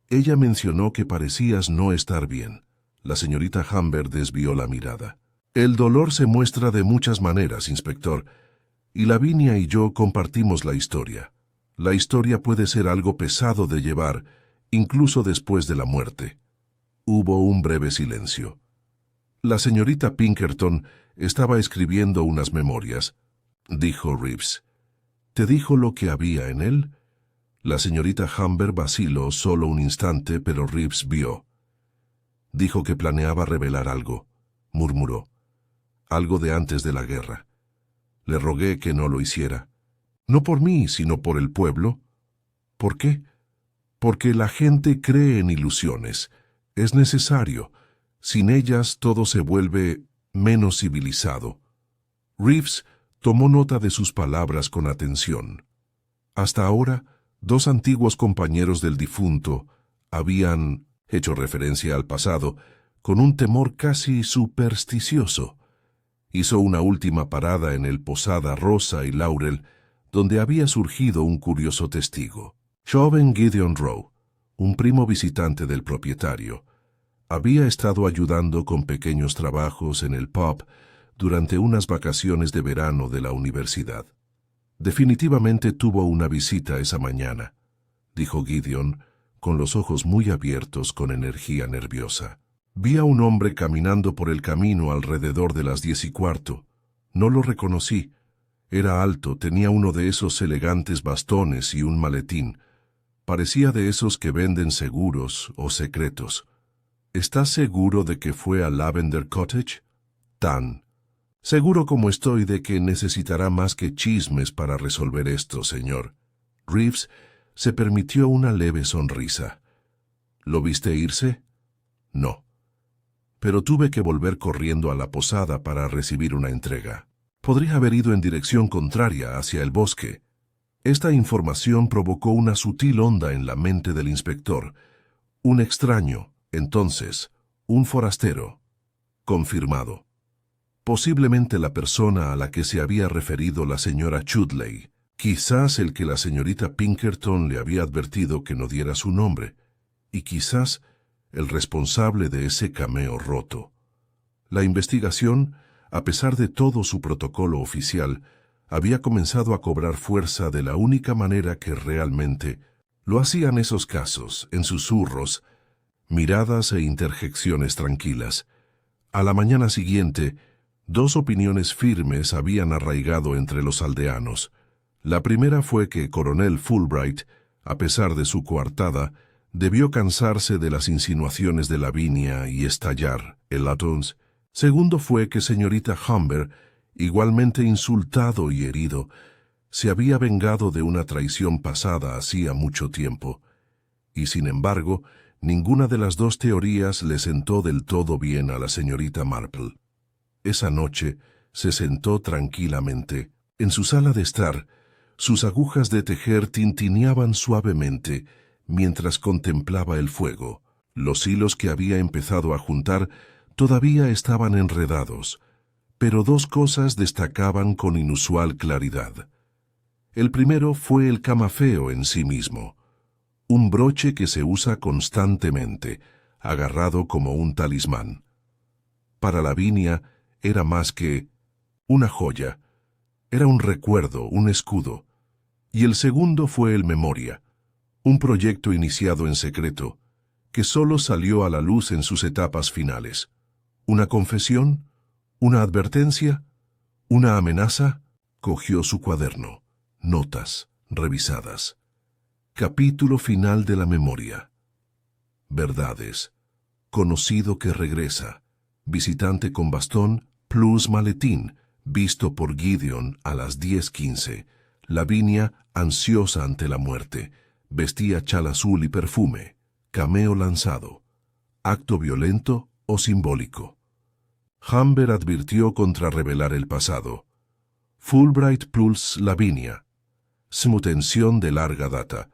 «Ella mencionó que parecías no estar bien». La señorita Humber desvió la mirada. «El dolor se muestra de muchas maneras, inspector, y Lavinia y yo compartimos la historia. La historia puede ser algo pesado de llevar, incluso después de la muerte». Hubo un breve silencio. «La señorita Pinkerton estaba escribiendo unas memorias», dijo Reeves. «¿Te dijo lo que había en él?» La señorita Humber vaciló solo un instante, pero Reeves vio. «Dijo que planeaba revelar algo», murmuró. «Algo de antes de la guerra. Le rogué que no lo hiciera. No por mí, sino por el pueblo». «¿Por qué?» «Porque la gente cree en ilusiones. Es necesario. Sin ellas todo se vuelve menos civilizado». Reeves tomó nota de sus palabras con atención. Hasta ahora, 2 antiguos compañeros del difunto habían hecho referencia al pasado, con un temor casi supersticioso. Hizo una última parada en el Posada Rosa y Laurel, donde había surgido un curioso testigo. Joven Gideon Rowe, un primo visitante del propietario, había estado ayudando con pequeños trabajos en el pub durante unas vacaciones de verano de la universidad. Definitivamente tuvo una visita esa mañana, dijo Gideon, con los ojos muy abiertos con energía nerviosa. Vi a un hombre caminando por el camino alrededor de las 10:15. No lo reconocí. Era alto, tenía uno de esos elegantes bastones y un maletín. Parecía de esos que venden seguros o secretos. ¿Estás seguro de que fue a Lavender Cottage? Tan seguro como estoy de que necesitará más que chismes para resolver esto, señor. Reeves se permitió una leve sonrisa. ¿Lo viste irse? No. Pero tuve que volver corriendo a la posada para recibir una entrega. Podría haber ido en dirección contraria hacia el bosque. Esta información provocó una sutil onda en la mente del inspector. Un extraño, entonces, un forastero. Confirmado. Posiblemente la persona a la que se había referido la señora Chudley. Quizás el que la señorita Pinkerton le había advertido que no diera su nombre. Y quizás el responsable de ese cameo roto. La investigación, a pesar de todo su protocolo oficial, había comenzado a cobrar fuerza de la única manera que realmente lo hacían esos casos, en susurros, miradas e interjecciones tranquilas. A la mañana siguiente, dos opiniones firmes habían arraigado entre los aldeanos. La primera fue que Coronel Fulbright, a pesar de su coartada, debió cansarse de las insinuaciones de Lavinia y estallar el Atons. Segundo fue que señorita Humber, igualmente insultado y herido, se había vengado de una traición pasada hacía mucho tiempo. Y sin embargo, ninguna de las dos teorías le sentó del todo bien a la señorita Marple. Esa noche se sentó tranquilamente. En su sala de estar, sus agujas de tejer tintineaban suavemente mientras contemplaba el fuego. Los hilos que había empezado a juntar todavía estaban enredados, pero dos cosas destacaban con inusual claridad. El primero fue el camafeo en sí mismo, un broche que se usa constantemente, agarrado como un talismán. Para Lavinia era más que una joya, era un recuerdo, un escudo. Y el segundo fue el Memoria, un proyecto iniciado en secreto, que solo salió a la luz en sus etapas finales. ¿Una confesión? ¿Una advertencia? ¿Una amenaza? Cogió su cuaderno. Notas revisadas. Capítulo final de la memoria. Verdades. Conocido que regresa. Visitante con bastón plus maletín. Visto por Gideon a las 10:15. Lavinia, ansiosa ante la muerte. Vestía chal azul y perfume. Cameo lanzado. Acto violento o simbólico. Humber advirtió contra revelar el pasado. Fulbright plus Lavinia. Smutención de larga data.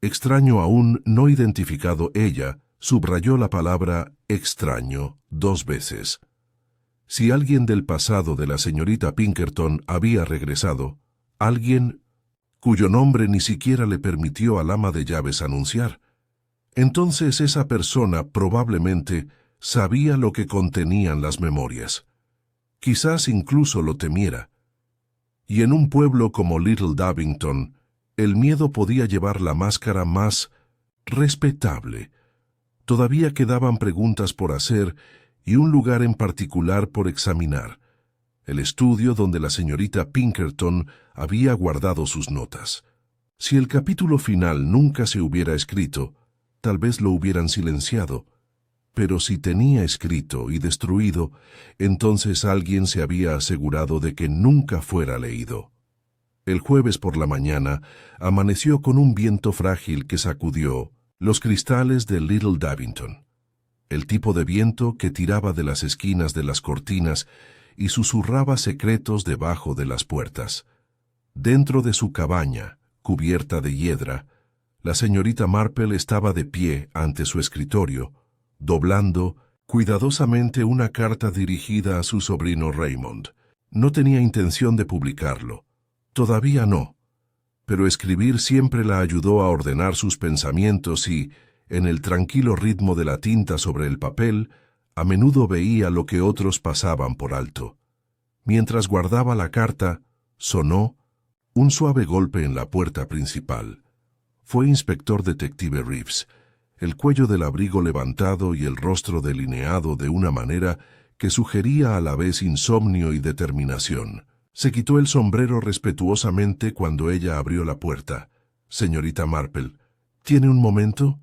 Extraño aún no identificado ella, subrayó la palabra extraño 2 veces. Si alguien del pasado de la señorita Pinkerton había regresado, alguien cuyo nombre ni siquiera le permitió al ama de llaves anunciar, entonces esa persona probablemente sabía lo que contenían las memorias. Quizás incluso lo temiera. Y en un pueblo como Little Davington, el miedo podía llevar la máscara más respetable. Todavía quedaban preguntas por hacer y un lugar en particular por examinar, el estudio donde la señorita Pinkerton había guardado sus notas. Si el capítulo final nunca se hubiera escrito, tal vez lo hubieran silenciado, pero si tenía escrito y destruido, entonces alguien se había asegurado de que nunca fuera leído. El jueves por la mañana amaneció con un viento frágil que sacudió los cristales de Little Davington, el tipo de viento que tiraba de las esquinas de las cortinas y susurraba secretos debajo de las puertas. Dentro de su cabaña, cubierta de hiedra, la señorita Marple estaba de pie ante su escritorio, doblando cuidadosamente una carta dirigida a su sobrino Raymond. No tenía intención de publicarlo. Todavía no. Pero escribir siempre la ayudó a ordenar sus pensamientos y, en el tranquilo ritmo de la tinta sobre el papel, a menudo veía lo que otros pasaban por alto. Mientras guardaba la carta, sonó un suave golpe en la puerta principal. Fue inspector detective Reeves, el cuello del abrigo levantado y el rostro delineado de una manera que sugería a la vez insomnio y determinación. Se quitó el sombrero respetuosamente cuando ella abrió la puerta. «Señorita Marple, ¿tiene un momento?»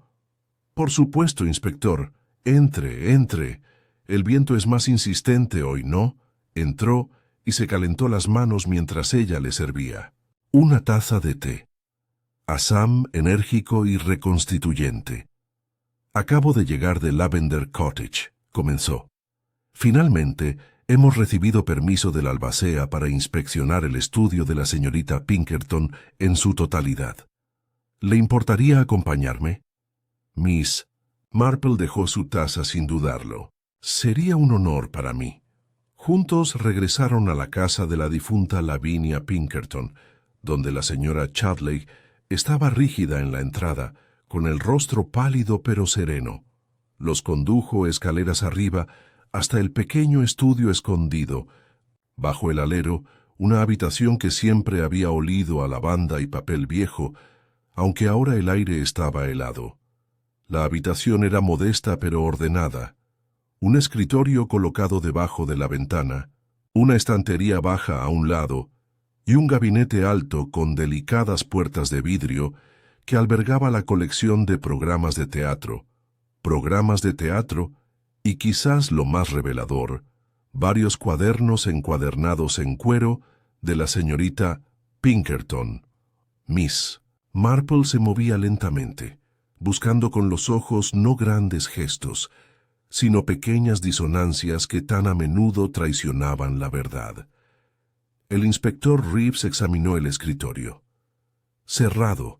«Por supuesto, inspector. Entre, entre. El viento es más insistente hoy, ¿no?» Entró y se calentó las manos mientras ella le servía una taza de té. Assam enérgico y reconstituyente. «Acabo de llegar de Lavender Cottage», comenzó. «Finalmente, hemos recibido permiso del albacea para inspeccionar el estudio de la señorita Pinkerton en su totalidad. ¿Le importaría acompañarme?» Miss Marple dejó su taza sin dudarlo. «Sería un honor para mí». Juntos regresaron a la casa de la difunta Lavinia Pinkerton, donde la señora Chudley estaba rígida en la entrada, con el rostro pálido pero sereno. Los condujo escaleras arriba hasta el pequeño estudio escondido, bajo el alero, una habitación que siempre había olido a lavanda y papel viejo, aunque ahora el aire estaba helado. La habitación era modesta pero ordenada. Un escritorio colocado debajo de la ventana, una estantería baja a un lado y un gabinete alto con delicadas puertas de vidrio que albergaba la colección de programas de teatro y quizás lo más revelador, varios cuadernos encuadernados en cuero de la señorita Pinkerton. Miss Marple se movía lentamente, buscando con los ojos no grandes gestos, sino pequeñas disonancias que tan a menudo traicionaban la verdad. El inspector Reeves examinó el escritorio. Cerrado,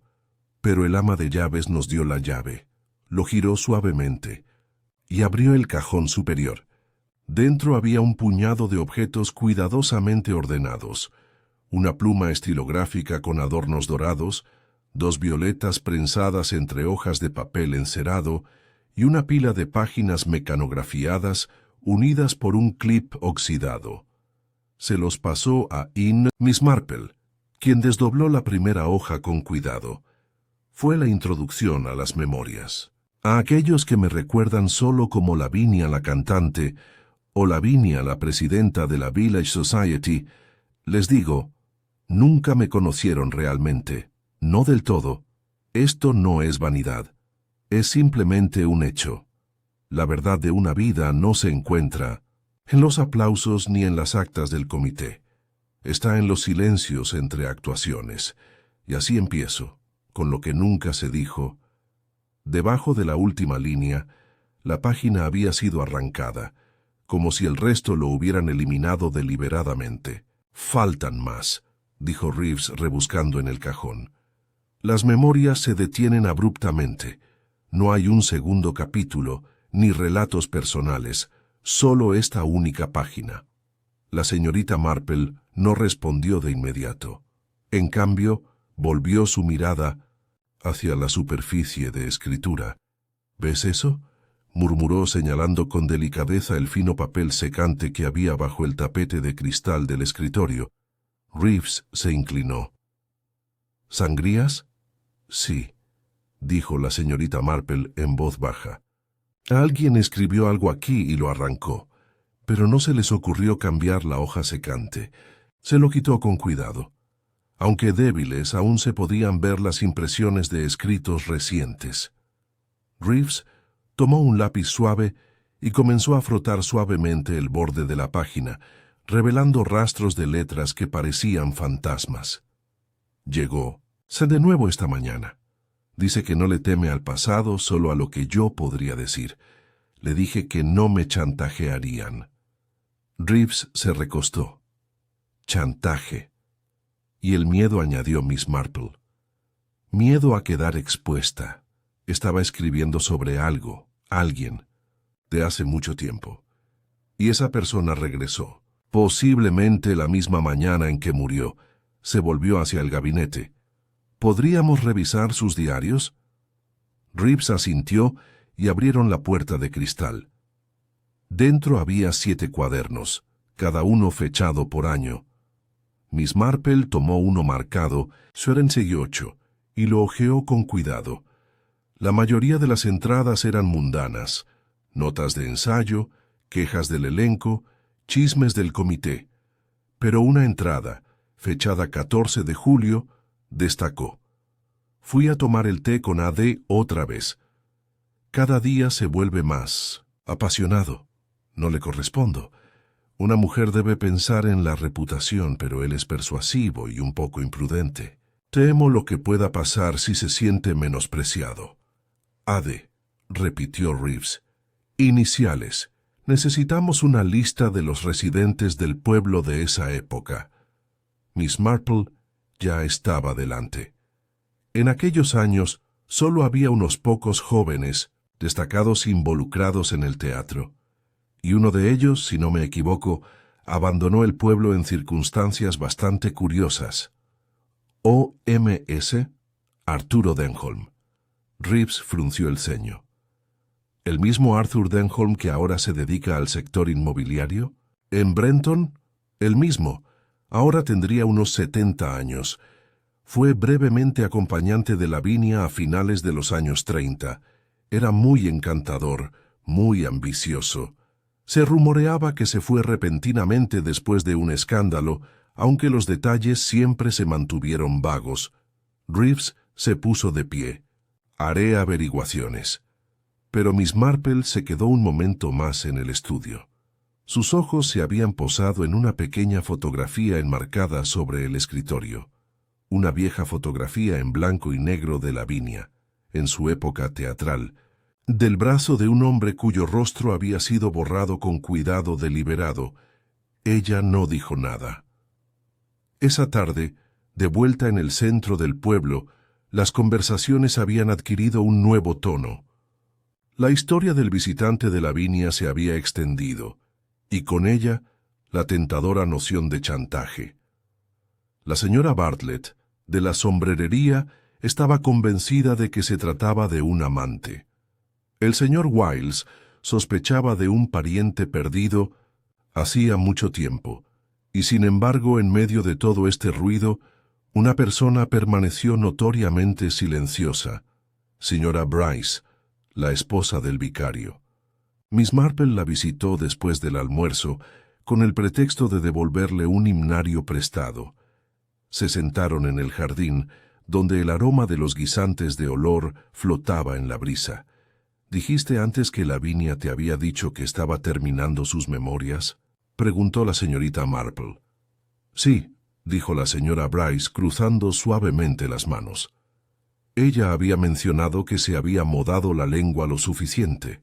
pero el ama de llaves nos dio la llave. Lo giró suavemente y abrió el cajón superior. Dentro había un puñado de objetos cuidadosamente ordenados, una pluma estilográfica con adornos dorados, 2 violetas prensadas entre hojas de papel encerado y una pila de páginas mecanografiadas unidas por un clip oxidado. Se los pasó a Miss Marple, quien desdobló la primera hoja con cuidado. Fue la introducción a las memorias. A aquellos que me recuerdan solo como Lavinia la cantante o Lavinia la presidenta de la Village Society, les digo, nunca me conocieron realmente, no del todo. Esto no es vanidad, es simplemente un hecho. La verdad de una vida no se encuentra en los aplausos ni en las actas del comité. Está en los silencios entre actuaciones. Y así empiezo, con lo que nunca se dijo. Debajo de la última línea, la página había sido arrancada, como si el resto lo hubieran eliminado deliberadamente. «Faltan más», dijo Reeves rebuscando en el cajón. «Las memorias se detienen abruptamente. No hay un segundo capítulo, ni relatos personales, solo esta única página». La señorita Marple no respondió de inmediato. En cambio, volvió su mirada hacia la superficie de escritura. «¿Ves eso?», murmuró señalando con delicadeza el fino papel secante que había bajo el tapete de cristal del escritorio. Reeves se inclinó. «¿Sangrías?». «Sí», dijo la señorita Marple en voz baja. «Alguien escribió algo aquí y lo arrancó, pero no se les ocurrió cambiar la hoja secante. Se lo quitó con cuidado. Aunque débiles, aún se podían ver las impresiones de escritos recientes». Reeves tomó un lápiz suave y comenzó a frotar suavemente el borde de la página, revelando rastros de letras que parecían fantasmas. Llegó. «Sé de nuevo esta mañana. Dice que no le teme al pasado, solo a lo que yo podría decir. Le dije que no me chantajearían». Reeves se recostó. «Chantaje». Y el miedo, añadió Miss Marple. «Miedo a quedar expuesta». Estaba escribiendo sobre algo, alguien. de hace mucho tiempo. Y esa persona regresó. Posiblemente la misma mañana en que murió, se volvió hacia el gabinete. ¿Podríamos revisar sus diarios? Reeves asintió y abrieron la puerta de cristal. Dentro había 7 cuadernos, cada uno fechado por año. Miss Marple tomó uno marcado, Swansea 8, y lo hojeó con cuidado. La mayoría de las entradas eran mundanas, notas de ensayo, quejas del elenco, chismes del comité. Pero una entrada, fechada 14 de julio, destacó. Fui a tomar el té con AD otra vez. Cada día se vuelve más apasionado. No le correspondo. Una mujer debe pensar en la reputación, pero él es persuasivo y un poco imprudente. Temo lo que pueda pasar si se siente menospreciado. AD, repitió Reeves. Iniciales. Necesitamos una lista de los residentes del pueblo de esa época. Miss Marple ya estaba delante. En aquellos años solo había unos pocos jóvenes destacados involucrados en el teatro, y uno de ellos, si no me equivoco, abandonó el pueblo en circunstancias bastante curiosas. O.M.S. Arturo Denholm. Reeves frunció el ceño. ¿El mismo Arthur Denholm que ahora se dedica al sector inmobiliario? ¿En Brenton? El mismo. Ahora tendría unos 70 años. Fue brevemente acompañante de Lavinia a finales de los años 30. Era muy encantador, muy ambicioso. Se rumoreaba que se fue repentinamente después de un escándalo, aunque los detalles siempre se mantuvieron vagos. Reeves se puso de pie. Haré averiguaciones. Pero Miss Marple se quedó un momento más en el estudio. Sus ojos se habían posado en una pequeña fotografía enmarcada sobre el escritorio. Una vieja fotografía en blanco y negro de Lavinia, en su época teatral, del brazo de un hombre cuyo rostro había sido borrado con cuidado deliberado. Ella no dijo nada. Esa tarde, de vuelta en el centro del pueblo, las conversaciones habían adquirido un nuevo tono. La historia del visitante de Lavinia se había extendido, y con ella la tentadora noción de chantaje. La señora Bartlett, de la sombrerería, estaba convencida de que se trataba de un amante. El señor Wiles sospechaba de un pariente perdido hacía mucho tiempo, y sin embargo, en medio de todo este ruido, una persona permaneció notoriamente silenciosa, señora Bryce, la esposa del vicario. Miss Marple la visitó después del almuerzo, con el pretexto de devolverle un himnario prestado. Se sentaron en el jardín, donde el aroma de los guisantes de olor flotaba en la brisa. ¿Dijiste antes que Lavinia te había dicho que estaba terminando sus memorias?, preguntó la señorita Marple. Sí, dijo la señora Bryce, cruzando suavemente las manos. Ella había mencionado que se había modado la lengua lo suficiente.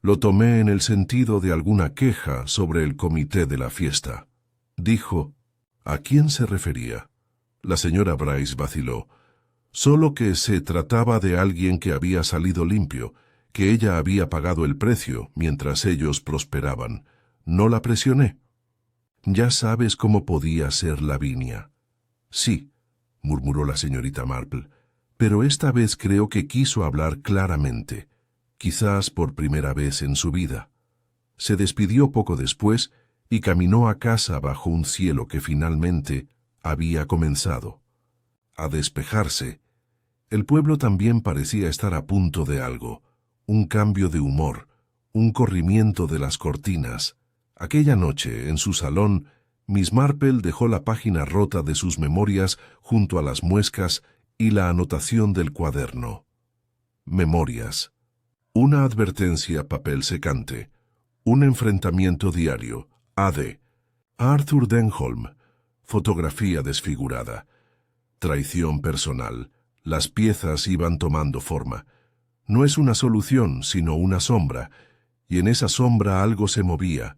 Lo tomé en el sentido de alguna queja sobre el comité de la fiesta. Dijo, ¿a quién se refería? La señora Bryce vaciló. Solo que se trataba de alguien que había salido limpio, que ella había pagado el precio mientras ellos prosperaban. No la presioné. Ya sabes cómo podía ser Lavinia. Sí, murmuró la señorita Marple, pero esta vez creo que quiso hablar claramente, quizás por primera vez en su vida. Se despidió poco después y caminó a casa bajo un cielo que finalmente había comenzado a despejarse. El pueblo también parecía estar a punto de algo, un cambio de humor, un corrimiento de las cortinas. Aquella noche, en su salón, Miss Marple dejó la página rota de sus memorias junto a las muescas y la anotación del cuaderno. Memorias. Una advertencia, papel secante. Un enfrentamiento diario. A.D. Arthur Denholm. Fotografía desfigurada. Traición personal. Las piezas iban tomando forma. No es una solución, sino una sombra, y en esa sombra algo se movía.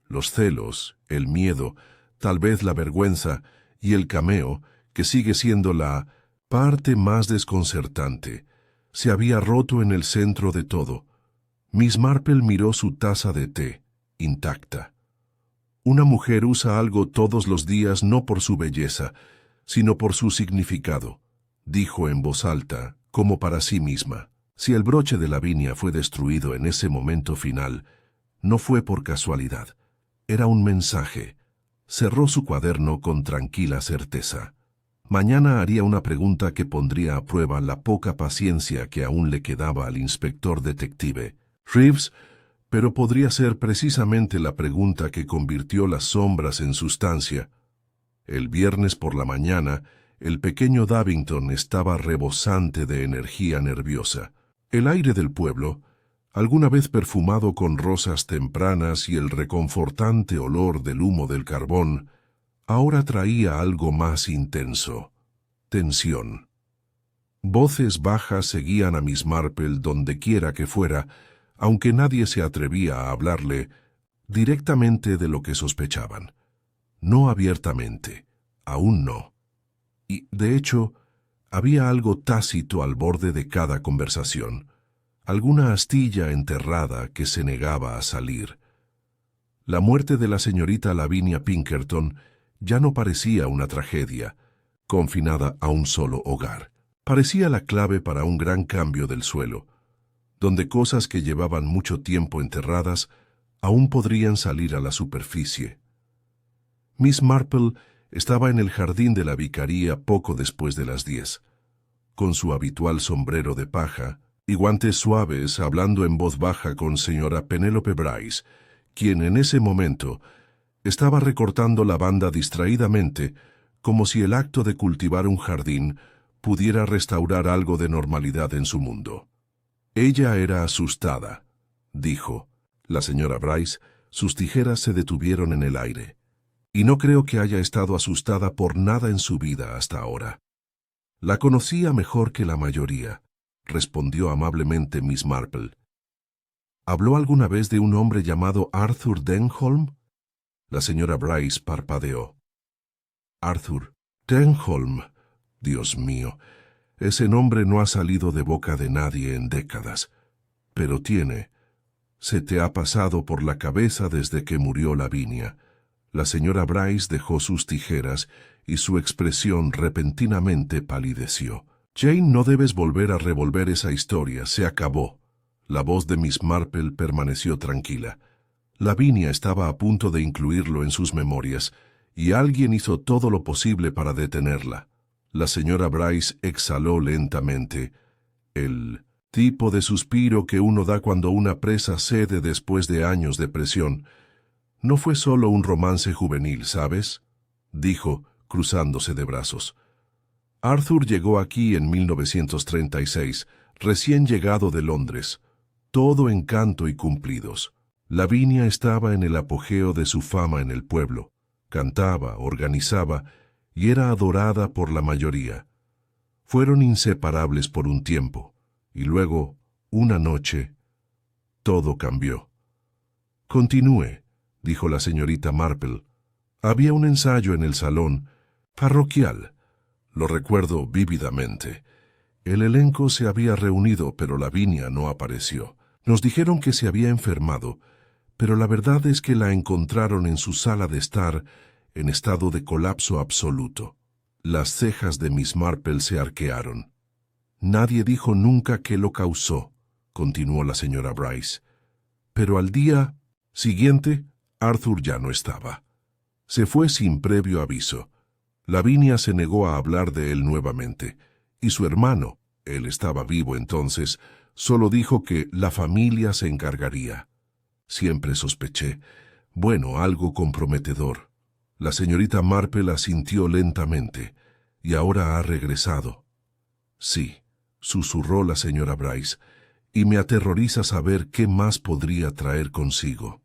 Los celos, el miedo, tal vez la vergüenza, y el cameo, que sigue siendo la parte más desconcertante, se había roto en el centro de todo. Miss Marple miró su taza de té, intacta. Una mujer usa algo todos los días no por su belleza, sino por su significado, dijo en voz alta, como para sí misma. Si el broche de Lavinia fue destruido en ese momento final, no fue por casualidad. Era un mensaje. Cerró su cuaderno con tranquila certeza. Mañana haría una pregunta que pondría a prueba la poca paciencia que aún le quedaba al inspector detective Reeves, pero podría ser precisamente la pregunta que convirtió las sombras en sustancia. El viernes por la mañana, el pequeño Davington estaba rebosante de energía nerviosa. El aire del pueblo, alguna vez perfumado con rosas tempranas y el reconfortante olor del humo del carbón, ahora traía algo más intenso: tensión. Voces bajas seguían a Miss Marple donde quiera que fuera, aunque nadie se atrevía a hablarle directamente de lo que sospechaban. No abiertamente, aún no. Y, de hecho, había algo tácito al borde de cada conversación, alguna astilla enterrada que se negaba a salir. La muerte de la señorita Lavinia Pinkerton ya no parecía una tragedia, confinada a un solo hogar. Parecía la clave para un gran cambio del suelo, donde cosas que llevaban mucho tiempo enterradas aún podrían salir a la superficie. Miss Marple estaba en el jardín de la vicaría poco después de las 10, con su habitual sombrero de paja y guantes suaves, hablando en voz baja con señora Penélope Bryce, quien en ese momento estaba recortando la banda distraídamente, como si el acto de cultivar un jardín pudiera restaurar algo de normalidad en su mundo. Ella era asustada, dijo. La señora Bryce, sus tijeras se detuvieron en el aire. Y no creo que haya estado asustada por nada en su vida hasta ahora. La conocía mejor que la mayoría, respondió amablemente Miss Marple. ¿Habló alguna vez de un hombre llamado Arthur Denholm? La señora Bryce parpadeó. Arthur Denholm. Dios mío, ese nombre no ha salido de boca de nadie en décadas. Pero se te ha pasado por la cabeza desde que murió Lavinia. La señora Bryce dejó sus tijeras y su expresión repentinamente palideció. Jane, no debes volver a revolver esa historia, se acabó. La voz de Miss Marple permaneció tranquila. Lavinia estaba a punto de incluirlo en sus memorias, y alguien hizo todo lo posible para detenerla. La señora Bryce exhaló lentamente. El tipo de suspiro que uno da cuando una presa cede después de años de presión. No fue solo un romance juvenil, ¿sabes?, dijo, cruzándose de brazos. Arthur llegó aquí en 1936, recién llegado de Londres, todo encanto y cumplidos. Lavinia estaba en el apogeo de su fama en el pueblo. Cantaba, organizaba y era adorada por la mayoría. Fueron inseparables por un tiempo, y luego, una noche, todo cambió. Continúe, dijo la señorita Marple. Había un ensayo en el salón parroquial. Lo recuerdo vívidamente. El elenco se había reunido, pero Lavinia no apareció. Nos dijeron que se había enfermado, pero la verdad es que la encontraron en su sala de estar en estado de colapso absoluto. Las cejas de Miss Marple se arquearon. Nadie dijo nunca qué lo causó, continuó la señora Bryce. Pero al día siguiente, Arthur ya no estaba. Se fue sin previo aviso. Lavinia se negó a hablar de él nuevamente, y su hermano, él estaba vivo entonces, solo dijo que la familia se encargaría. Siempre sospeché. Bueno, algo comprometedor. La señorita Marple asintió lentamente, y ahora ha regresado. Sí, susurró la señora Bryce, y me aterroriza saber qué más podría traer consigo.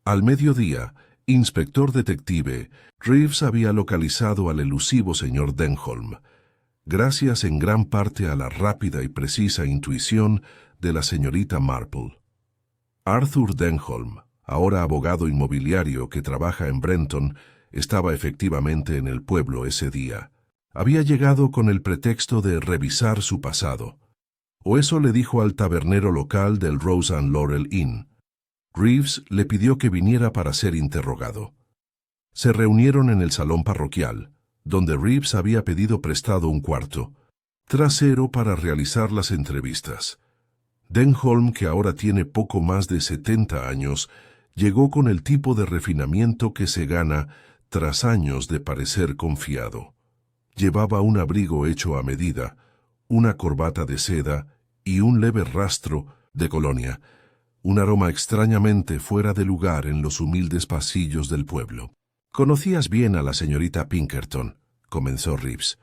Al mediodía, inspector detective, Reeves había localizado al elusivo señor Denholm, gracias en gran parte a la rápida y precisa intuición de la señorita Marple. Arthur Denholm, ahora abogado inmobiliario que trabaja en Brenton, estaba efectivamente en el pueblo ese día. Había llegado con el pretexto de revisar su pasado. O eso le dijo al tabernero local del Rose and Laurel Inn. Reeves le pidió que viniera para ser interrogado. Se reunieron en el salón parroquial, donde Reeves había pedido prestado un cuarto trasero para realizar las entrevistas. Denholm, que ahora tiene poco más de 70 años, llegó con el tipo de refinamiento que se gana tras años de parecer confiado. Llevaba un abrigo hecho a medida, una corbata de seda y un leve rastro de colonia, un aroma extrañamente fuera de lugar en los humildes pasillos del pueblo. «Conocías bien a la señorita Pinkerton», comenzó Reeves.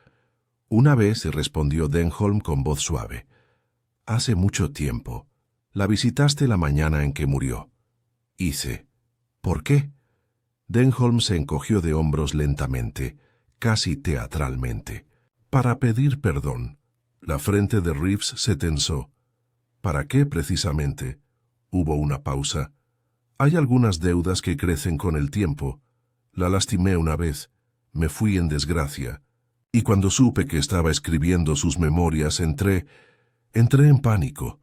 «Una vez», respondió Denholm con voz suave. «Hace mucho tiempo. La visitaste la mañana en que murió». Hice. «¿Por qué?» Denholm se encogió de hombros lentamente, casi teatralmente. «Para pedir perdón». La frente de Reeves se tensó. «¿Para qué, precisamente?» Hubo una pausa. «Hay algunas deudas que crecen con el tiempo. La lastimé una vez. Me fui en desgracia. Y cuando supe que estaba escribiendo sus memorias, entré en pánico.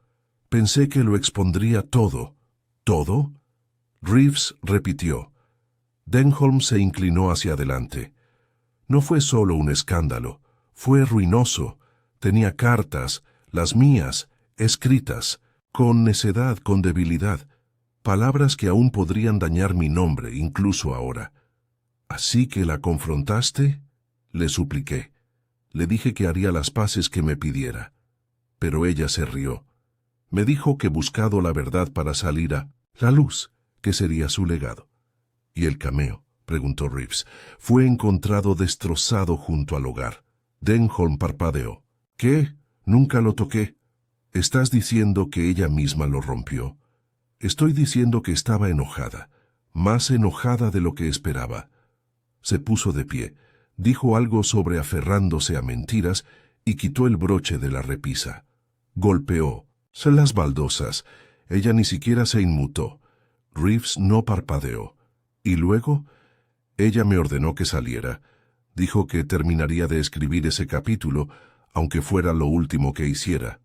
Pensé que lo expondría todo». «¿Todo?» Reeves repitió. Denholm se inclinó hacia adelante. «No fue solo un escándalo. Fue ruinoso. Tenía cartas, las mías, escritas, con necedad, con debilidad, palabras que aún podrían dañar mi nombre, incluso ahora». «¿Así que la confrontaste?» Le supliqué. Le dije que haría las paces que me pidiera. Pero ella se rió. Me dijo que buscado la verdad para salir a la luz, que sería su legado. «¿Y el cameo?», preguntó Reeves. «Fue encontrado destrozado junto al hogar». Denholm parpadeó. «¿Qué? Nunca lo toqué». «¿Estás diciendo que ella misma lo rompió?» «Estoy diciendo que estaba enojada, más enojada de lo que esperaba». Se puso de pie, dijo algo sobre aferrándose a mentiras y quitó el broche de la repisa. Golpeó las baldosas. Ella ni siquiera se inmutó. Reeves no parpadeó. ¿Y luego? Ella me ordenó que saliera. Dijo que terminaría de escribir ese capítulo, aunque fuera lo último que hiciera.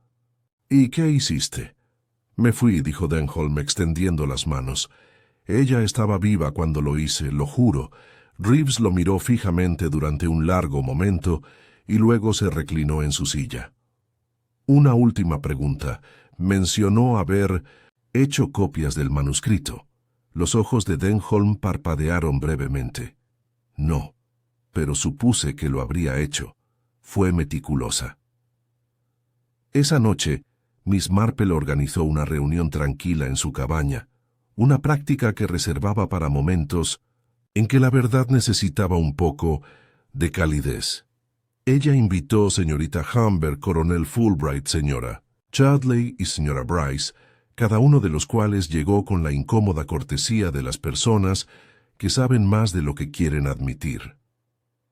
«¿Y qué hiciste?» «Me fui», dijo Denholm extendiendo las manos. «Ella estaba viva cuando lo hice, lo juro». Reeves lo miró fijamente durante un largo momento y luego se reclinó en su silla. «Una última pregunta. Mencionó haber hecho copias del manuscrito». Los ojos de Denholm parpadearon brevemente. «No, pero supuse que lo habría hecho. Fue meticulosa». Esa noche, Miss Marple organizó una reunión tranquila en su cabaña, una práctica que reservaba para momentos en que la verdad necesitaba un poco de calidez. Ella invitó señorita Humber, coronel Fulbright, señora Chudley y señora Bryce, cada uno de los cuales llegó con la incómoda cortesía de las personas que saben más de lo que quieren admitir.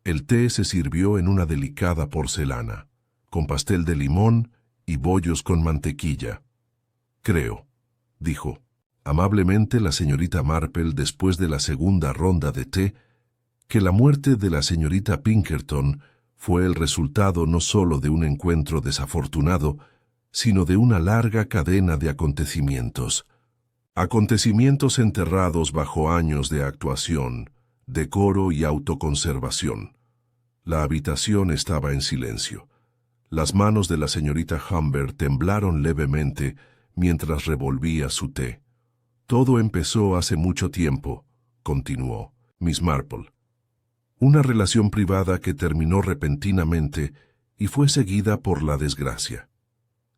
El té se sirvió en una delicada porcelana, con pastel de limón y bollos con mantequilla. «Creo», dijo amablemente la señorita Marple después de la segunda ronda de té, «que la muerte de la señorita Pinkerton fue el resultado no solo de un encuentro desafortunado, sino de una larga cadena de acontecimientos. Acontecimientos enterrados bajo años de actuación, decoro y autoconservación». La habitación estaba en silencio. Las manos de la señorita Humber temblaron levemente mientras revolvía su té. «Todo empezó hace mucho tiempo», continuó Miss Marple. «Una relación privada que terminó repentinamente y fue seguida por la desgracia.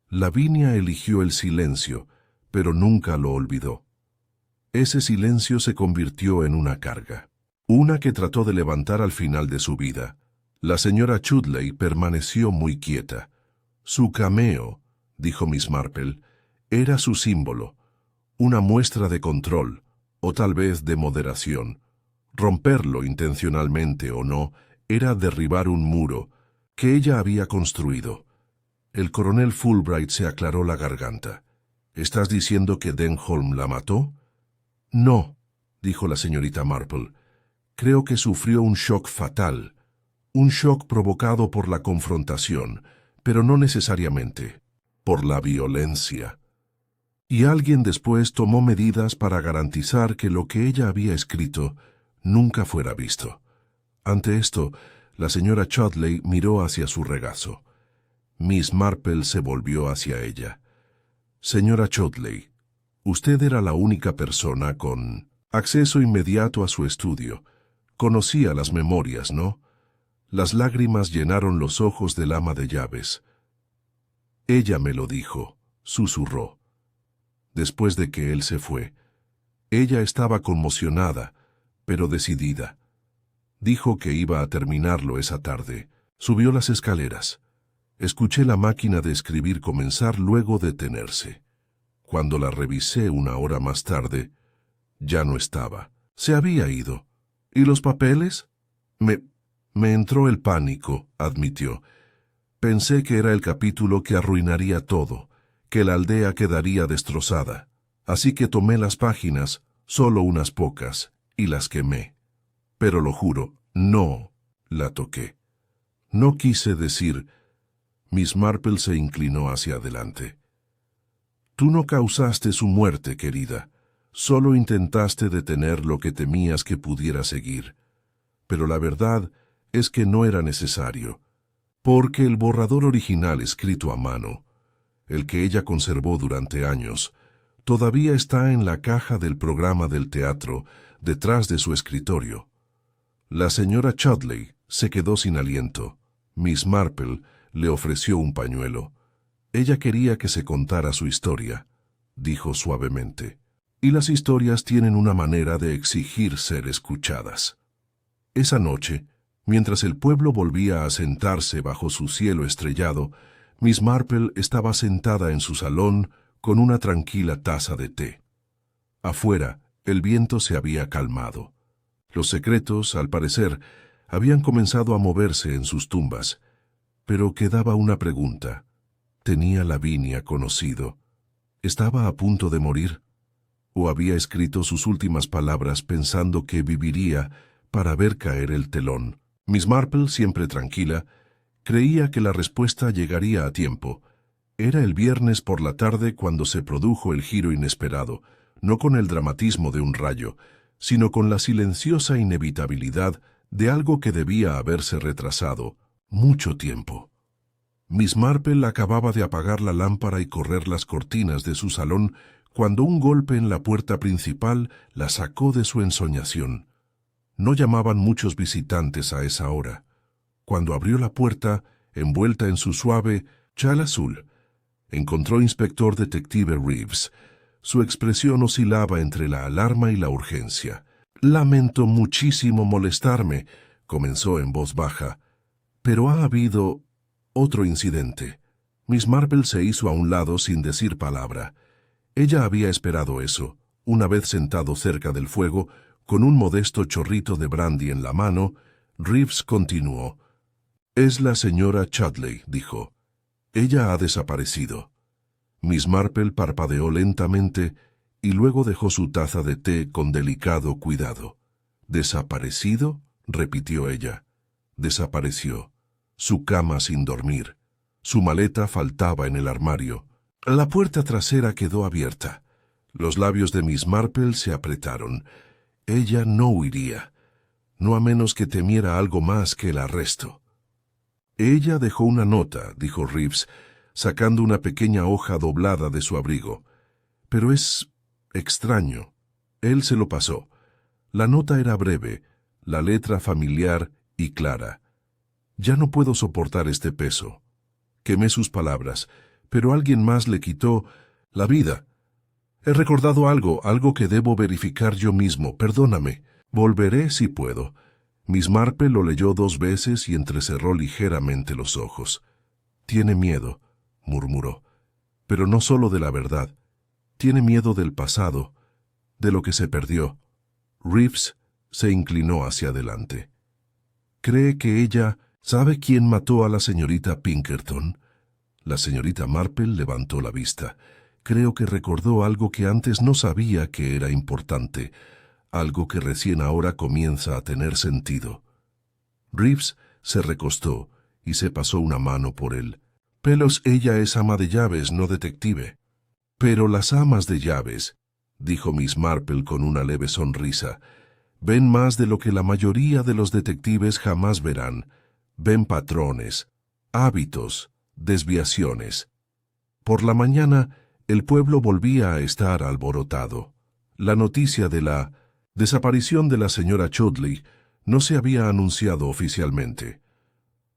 Lavinia eligió el silencio, pero nunca lo olvidó. Ese silencio se convirtió en una carga, una que trató de levantar al final de su vida. La señora Chudley permaneció muy quieta. Su cameo», dijo Miss Marple, «era su símbolo, una muestra de control, o tal vez de moderación. Romperlo intencionalmente o no, era derribar un muro que ella había construido». El coronel Fulbright se aclaró la garganta. «¿Estás diciendo que Denholm la mató?» «No», dijo la señorita Marple. «Creo que sufrió un shock fatal, un shock provocado por la confrontación, pero no necesariamente». por la violencia. Y alguien después tomó medidas para garantizar que lo que ella había escrito nunca fuera visto. Ante esto, la señora Chudley miró hacia su regazo. Miss Marple se volvió hacia ella. Señora Chudley, usted era la única persona con acceso inmediato a su estudio. Conocía las memorias, ¿no? Las lágrimas llenaron los ojos del ama de llaves. Ella me lo dijo, susurró. Después de que él se fue, ella estaba conmocionada, pero decidida. Dijo que iba a terminarlo esa tarde. Subió las escaleras. Escuché la máquina de escribir comenzar, luego detenerse. Cuando la revisé una hora más tarde, ya no estaba. Se había ido. ¿Y los papeles? Me entró el pánico, admitió. Pensé que era el capítulo que arruinaría todo, que la aldea quedaría destrozada. Así que tomé las páginas, solo unas pocas, y las quemé. Pero lo juro, no la toqué. No quise decir. Miss Marple se inclinó hacia adelante. Tú no causaste su muerte, querida. Solo intentaste detener lo que temías que pudiera seguir. Pero la verdad es que no era necesario, porque el borrador original escrito a mano, el que ella conservó durante años, todavía está en la caja del programa del teatro, detrás de su escritorio. La señora Chudley se quedó sin aliento. Miss Marple le ofreció un pañuelo. Ella quería que se contara su historia, dijo suavemente. Y las historias tienen una manera de exigir ser escuchadas. Esa noche, mientras el pueblo volvía a sentarse bajo su cielo estrellado, Miss Marple estaba sentada en su salón con una tranquila taza de té. Afuera, el viento se había calmado. Los secretos, al parecer, habían comenzado a moverse en sus tumbas. Pero quedaba una pregunta. ¿Tenía Lavinia conocido? ¿Estaba a punto de morir? ¿O había escrito sus últimas palabras pensando que viviría para ver caer el telón? Miss Marple, siempre tranquila, creía que la respuesta llegaría a tiempo. Era el viernes por la tarde cuando se produjo el giro inesperado, no con el dramatismo de un rayo, sino con la silenciosa inevitabilidad de algo que debía haberse retrasado mucho tiempo. Miss Marple acababa de apagar la lámpara y correr las cortinas de su salón cuando un golpe en la puerta principal la sacó de su ensoñación. No llamaban muchos visitantes a esa hora. Cuando abrió la puerta, envuelta en su suave chal azul, encontró inspector detective Reeves. Su expresión oscilaba entre la alarma y la urgencia. «Lamento muchísimo molestarme», comenzó en voz baja, «pero ha habido otro incidente». Miss Marple se hizo a un lado sin decir palabra. Ella había esperado eso. Una vez sentado cerca del fuego, con un modesto chorrito de brandy en la mano, Reeves continuó. «Es la señora Chudley», dijo. «Ella ha desaparecido». Miss Marple parpadeó lentamente y luego dejó su taza de té con delicado cuidado. «¿Desaparecido?», repitió ella. Desapareció. Su cama sin dormir. Su maleta faltaba en el armario. La puerta trasera quedó abierta. Los labios de Miss Marple se apretaron. Ella no huiría, no a menos que temiera algo más que el arresto. «Ella dejó una nota», dijo Reeves, sacando una pequeña hoja doblada de su abrigo. «Pero es extraño». Él se lo pasó. La nota era breve, la letra familiar y clara. «Ya no puedo soportar este peso». Quemé sus palabras, pero alguien más le quitó la vida. «He recordado algo que debo verificar yo mismo. Perdóname. Volveré si puedo». Miss Marple lo leyó 2 veces y entrecerró ligeramente los ojos. «Tiene miedo», murmuró. «Pero no solo de la verdad. Tiene miedo del pasado, de lo que se perdió». Reeves se inclinó hacia adelante. «¿Cree que ella sabe quién mató a la señorita Pinkerton?» La señorita Marple levantó la vista. Creo que recordó algo que antes no sabía que era importante, algo que recién ahora comienza a tener sentido. Reeves se recostó y se pasó una mano por él. Pelos, ella es ama de llaves, no detective. Pero las amas de llaves, dijo Miss Marple con una leve sonrisa, ven más de lo que la mayoría de los detectives jamás verán. Ven patrones, hábitos, desviaciones. Por la mañana, el pueblo volvía a estar alborotado. La noticia de la desaparición de la señora Chudley no se había anunciado oficialmente.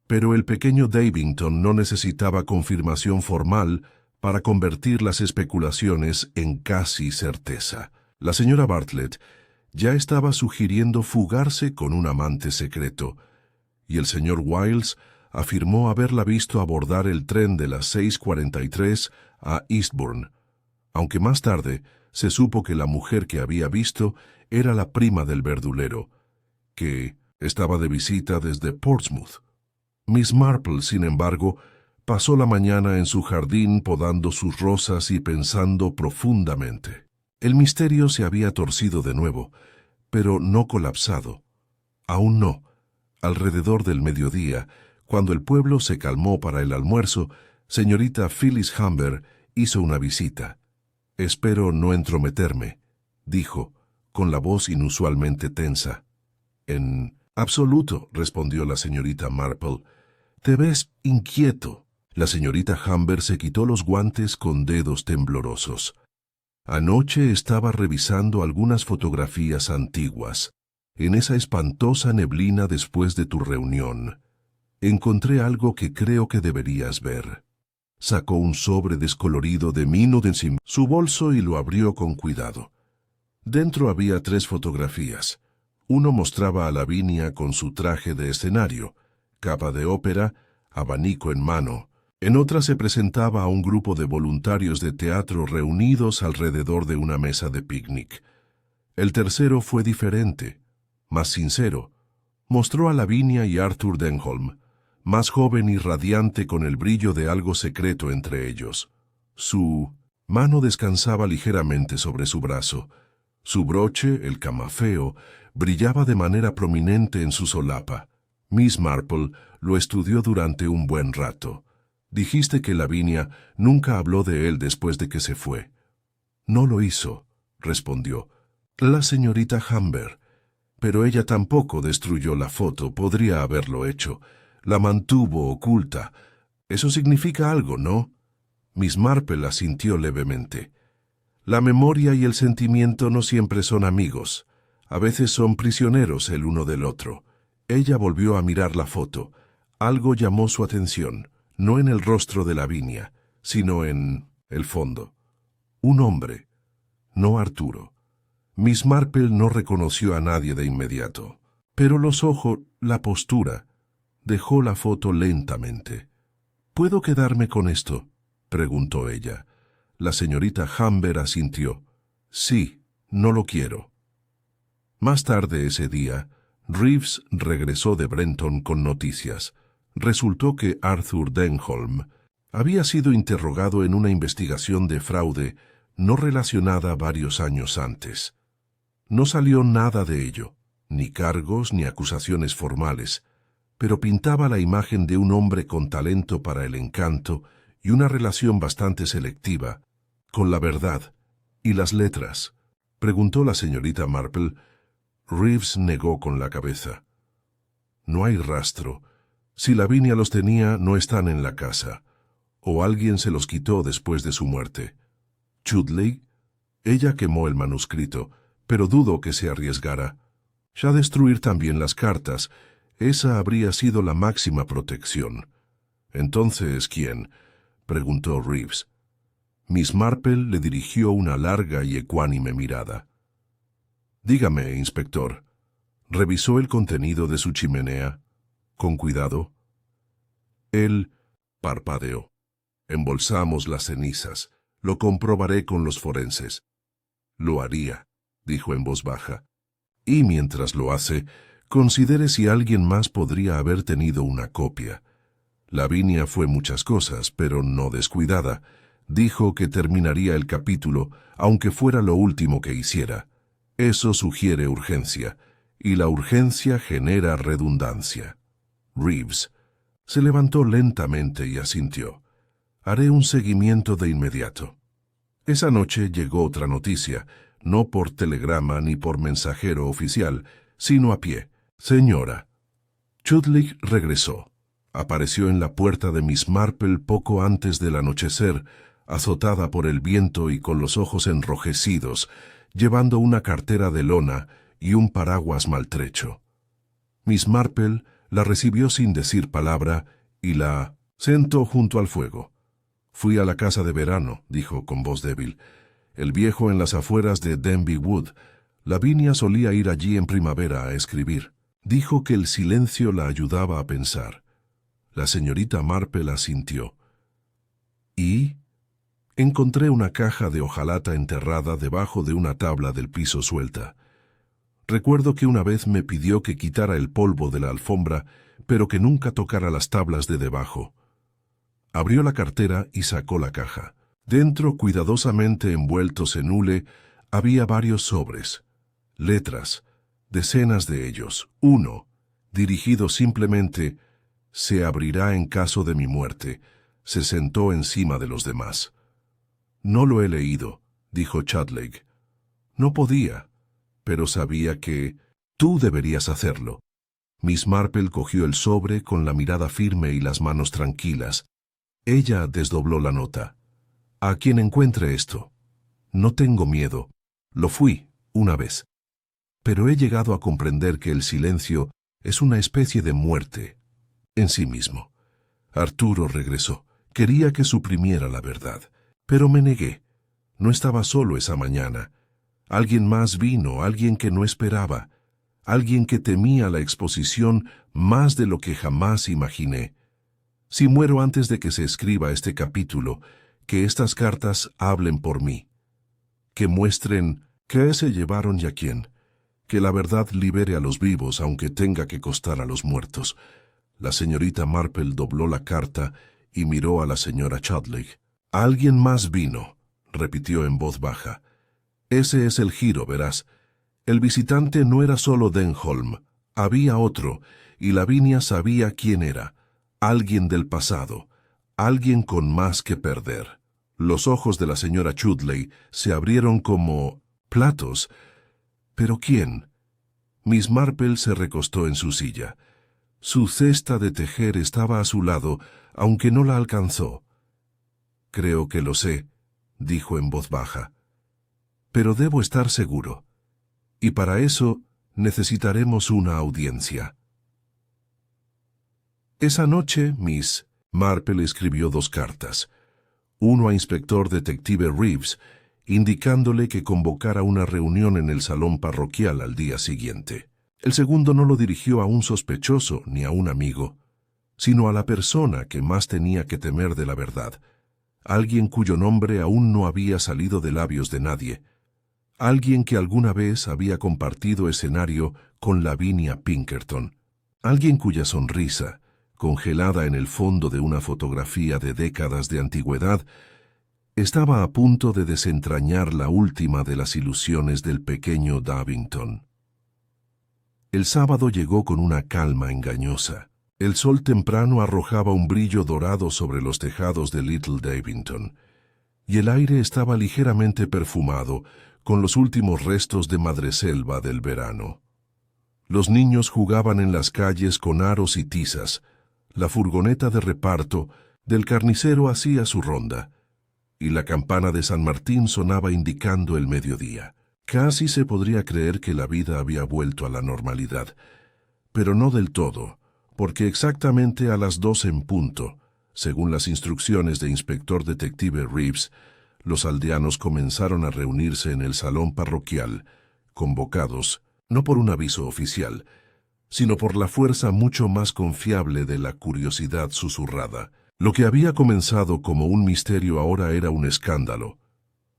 Pero el pequeño Davington no necesitaba confirmación formal para convertir las especulaciones en casi certeza. La señora Bartlett ya estaba sugiriendo fugarse con un amante secreto, y el señor Wiles afirmó haberla visto abordar el tren de las 6:43 a Eastbourne, aunque más tarde se supo que la mujer que había visto era la prima del verdulero, que estaba de visita desde Portsmouth. Miss Marple, sin embargo, pasó la mañana en su jardín podando sus rosas y pensando profundamente. El misterio se había torcido de nuevo, pero no colapsado. Aún no. Alrededor del mediodía, cuando el pueblo se calmó para el almuerzo, señorita Phyllis Humber hizo una visita. «Espero no entrometerme», dijo, con la voz inusualmente tensa. «En absoluto», respondió la señorita Marple. «Te ves inquieto». La señorita Humber se quitó los guantes con dedos temblorosos. «Anoche estaba revisando algunas fotografías antiguas. En esa espantosa neblina después de tu reunión, encontré algo que creo que deberías ver». Sacó un sobre descolorido de mino de su bolso y lo abrió con cuidado. Dentro había 3 fotografías. Uno mostraba a Lavinia con su traje de escenario, capa de ópera, abanico en mano. En otra se presentaba a un grupo de voluntarios de teatro reunidos alrededor de una mesa de picnic. El tercero fue diferente, más sincero. Mostró a Lavinia y Arthur Denholm, más joven y radiante con el brillo de algo secreto entre ellos. Su mano descansaba ligeramente sobre su brazo. Su broche, el camafeo, brillaba de manera prominente en su solapa. Miss Marple lo estudió durante un buen rato. «Dijiste que Lavinia nunca habló de él después de que se fue». «No lo hizo», respondió. «La señorita Humber. Pero ella tampoco destruyó la foto, podría haberlo hecho. La mantuvo oculta. Eso significa algo, ¿no?» Miss Marple asintió levemente. «La memoria y el sentimiento no siempre son amigos. A veces son prisioneros el uno del otro». Ella volvió a mirar la foto. Algo llamó su atención, no en el rostro de Lavinia, sino en el fondo. Un hombre, no Arturo. Miss Marple no reconoció a nadie de inmediato, pero los ojos, la postura. Dejó la foto lentamente. «¿Puedo quedarme con esto?», preguntó ella. La señorita Humber asintió. «Sí, no lo quiero». Más tarde ese día, Reeves regresó de Brenton con noticias. Resultó que Arthur Denholm había sido interrogado en una investigación de fraude no relacionada varios años antes. No salió nada de ello, ni cargos ni acusaciones formales, pero pintaba la imagen de un hombre con talento para el encanto y una relación bastante selectiva con la verdad y las letras. Preguntó la señorita Marple. Reeves negó con la cabeza. «No hay rastro. Si Lavinia los tenía, no están en la casa. O alguien se los quitó después de su muerte». «¿Chudley?» «Ella quemó el manuscrito, pero dudo que se arriesgara. Ya destruir también las cartas. Esa habría sido la máxima protección». «Entonces, ¿quién?», preguntó Reeves. Miss Marple le dirigió una larga y ecuánime mirada. «Dígame, inspector, ¿revisó el contenido de su chimenea con cuidado?» Él parpadeó. «Embolsamos las cenizas. Lo comprobaré con los forenses». «Lo haría», dijo en voz baja. «Y mientras lo hace, considere si alguien más podría haber tenido una copia. Lavinia fue muchas cosas, pero no descuidada. Dijo que terminaría el capítulo, aunque fuera lo último que hiciera. Eso sugiere urgencia, y la urgencia genera redundancia». Reeves se levantó lentamente y asintió. Haré un seguimiento de inmediato. Esa noche llegó otra noticia, no por telegrama ni por mensajero oficial, sino a pie. Señora, Chudleigh regresó. Apareció en la puerta de Miss Marple poco antes del anochecer, azotada por el viento y con los ojos enrojecidos, llevando una cartera de lona y un paraguas maltrecho. Miss Marple la recibió sin decir palabra y la sentó junto al fuego. «Fui a la casa de verano», dijo con voz débil. «El viejo en las afueras de Denby Wood. Lavinia solía ir allí en primavera a escribir». Dijo que el silencio la ayudaba a pensar. La señorita Marple asintió. «¿Y?» «Encontré una caja de hojalata enterrada debajo de una tabla del piso suelta. Recuerdo que una vez me pidió que quitara el polvo de la alfombra, pero que nunca tocara las tablas de debajo». Abrió la cartera y sacó la caja. Dentro, cuidadosamente envueltos en hule, había varios sobres. Letras, decenas de ellos. Uno, dirigido simplemente, «Se abrirá en caso de mi muerte», se sentó encima de los demás. «No lo he leído», dijo Chudleigh. «No podía, pero sabía que tú deberías hacerlo». Miss Marple cogió el sobre con la mirada firme y las manos tranquilas. Ella desdobló la nota. «A quien encuentre esto. No tengo miedo. Lo fui, una vez. Pero he llegado a comprender que el silencio es una especie de muerte en sí mismo». Arturo regresó. Quería que suprimiera la verdad, pero me negué. No estaba solo esa mañana. Alguien más vino, alguien que no esperaba, alguien que temía la exposición más de lo que jamás imaginé. Si muero antes de que se escriba este capítulo, que estas cartas hablen por mí, que muestren qué se llevaron y a quién, que la verdad libere a los vivos aunque tenga que costar a los muertos. La señorita Marple dobló la carta y miró a la señora Chudleigh. «Alguien más vino», repitió en voz baja. «Ese es el giro, verás. El visitante no era solo Denholm, había otro, y Lavinia sabía quién era. Alguien del pasado, alguien con más que perder». Los ojos de la señora Chudleigh se abrieron como platos. ¿Pero quién? Miss Marple se recostó en su silla. Su cesta de tejer estaba a su lado, aunque no la alcanzó. «Creo que lo sé», dijo en voz baja. «Pero debo estar seguro. Y para eso necesitaremos una audiencia». Esa noche, Miss Marple escribió 2 cartas. Uno a inspector detective Reeves, indicándole que convocara una reunión en el salón parroquial al día siguiente. El segundo no lo dirigió a un sospechoso ni a un amigo, sino a la persona que más tenía que temer de la verdad, alguien cuyo nombre aún no había salido de labios de nadie, alguien que alguna vez había compartido escenario con Lavinia Pinkerton, alguien cuya sonrisa, congelada en el fondo de una fotografía de décadas de antigüedad, estaba a punto de desentrañar la última de las ilusiones del pequeño Davington. El sábado llegó con una calma engañosa. El sol temprano arrojaba un brillo dorado sobre los tejados de Little Davington, y el aire estaba ligeramente perfumado con los últimos restos de madreselva del verano. Los niños jugaban en las calles con aros y tizas. La furgoneta de reparto del carnicero hacía su ronda, y la campana de San Martín sonaba indicando el mediodía. Casi se podría creer que la vida había vuelto a la normalidad, pero no del todo, porque exactamente a las 2 en punto, según las instrucciones de inspector detective Reeves, los aldeanos comenzaron a reunirse en el salón parroquial, convocados, no por un aviso oficial, sino por la fuerza mucho más confiable de la curiosidad susurrada. Lo que había comenzado como un misterio ahora era un escándalo,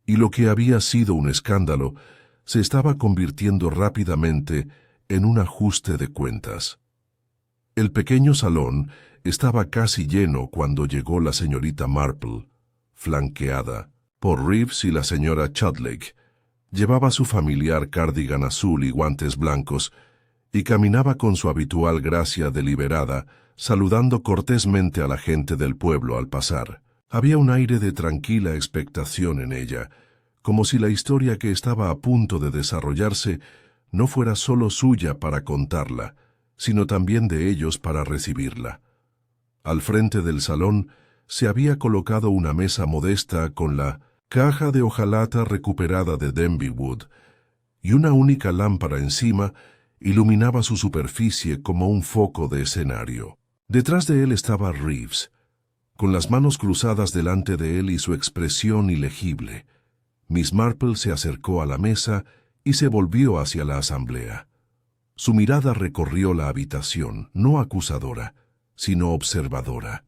y lo que había sido un escándalo se estaba convirtiendo rápidamente en un ajuste de cuentas. El pequeño salón estaba casi lleno cuando llegó la señorita Marple, flanqueada por Reeves y la señora Chudleigh. Llevaba su familiar cardigan azul y guantes blancos, y caminaba con su habitual gracia deliberada, saludando cortésmente a la gente del pueblo al pasar. Había un aire de tranquila expectación en ella, como si la historia que estaba a punto de desarrollarse no fuera solo suya para contarla, sino también de ellos para recibirla. Al frente del salón se había colocado una mesa modesta con la caja de hojalata recuperada de Denby Wood, y una única lámpara encima iluminaba su superficie como un foco de escenario. Detrás de él estaba Reeves, con las manos cruzadas delante de él y su expresión ilegible. Miss Marple se acercó a la mesa y se volvió hacia la asamblea. Su mirada recorrió la habitación, no acusadora, sino observadora.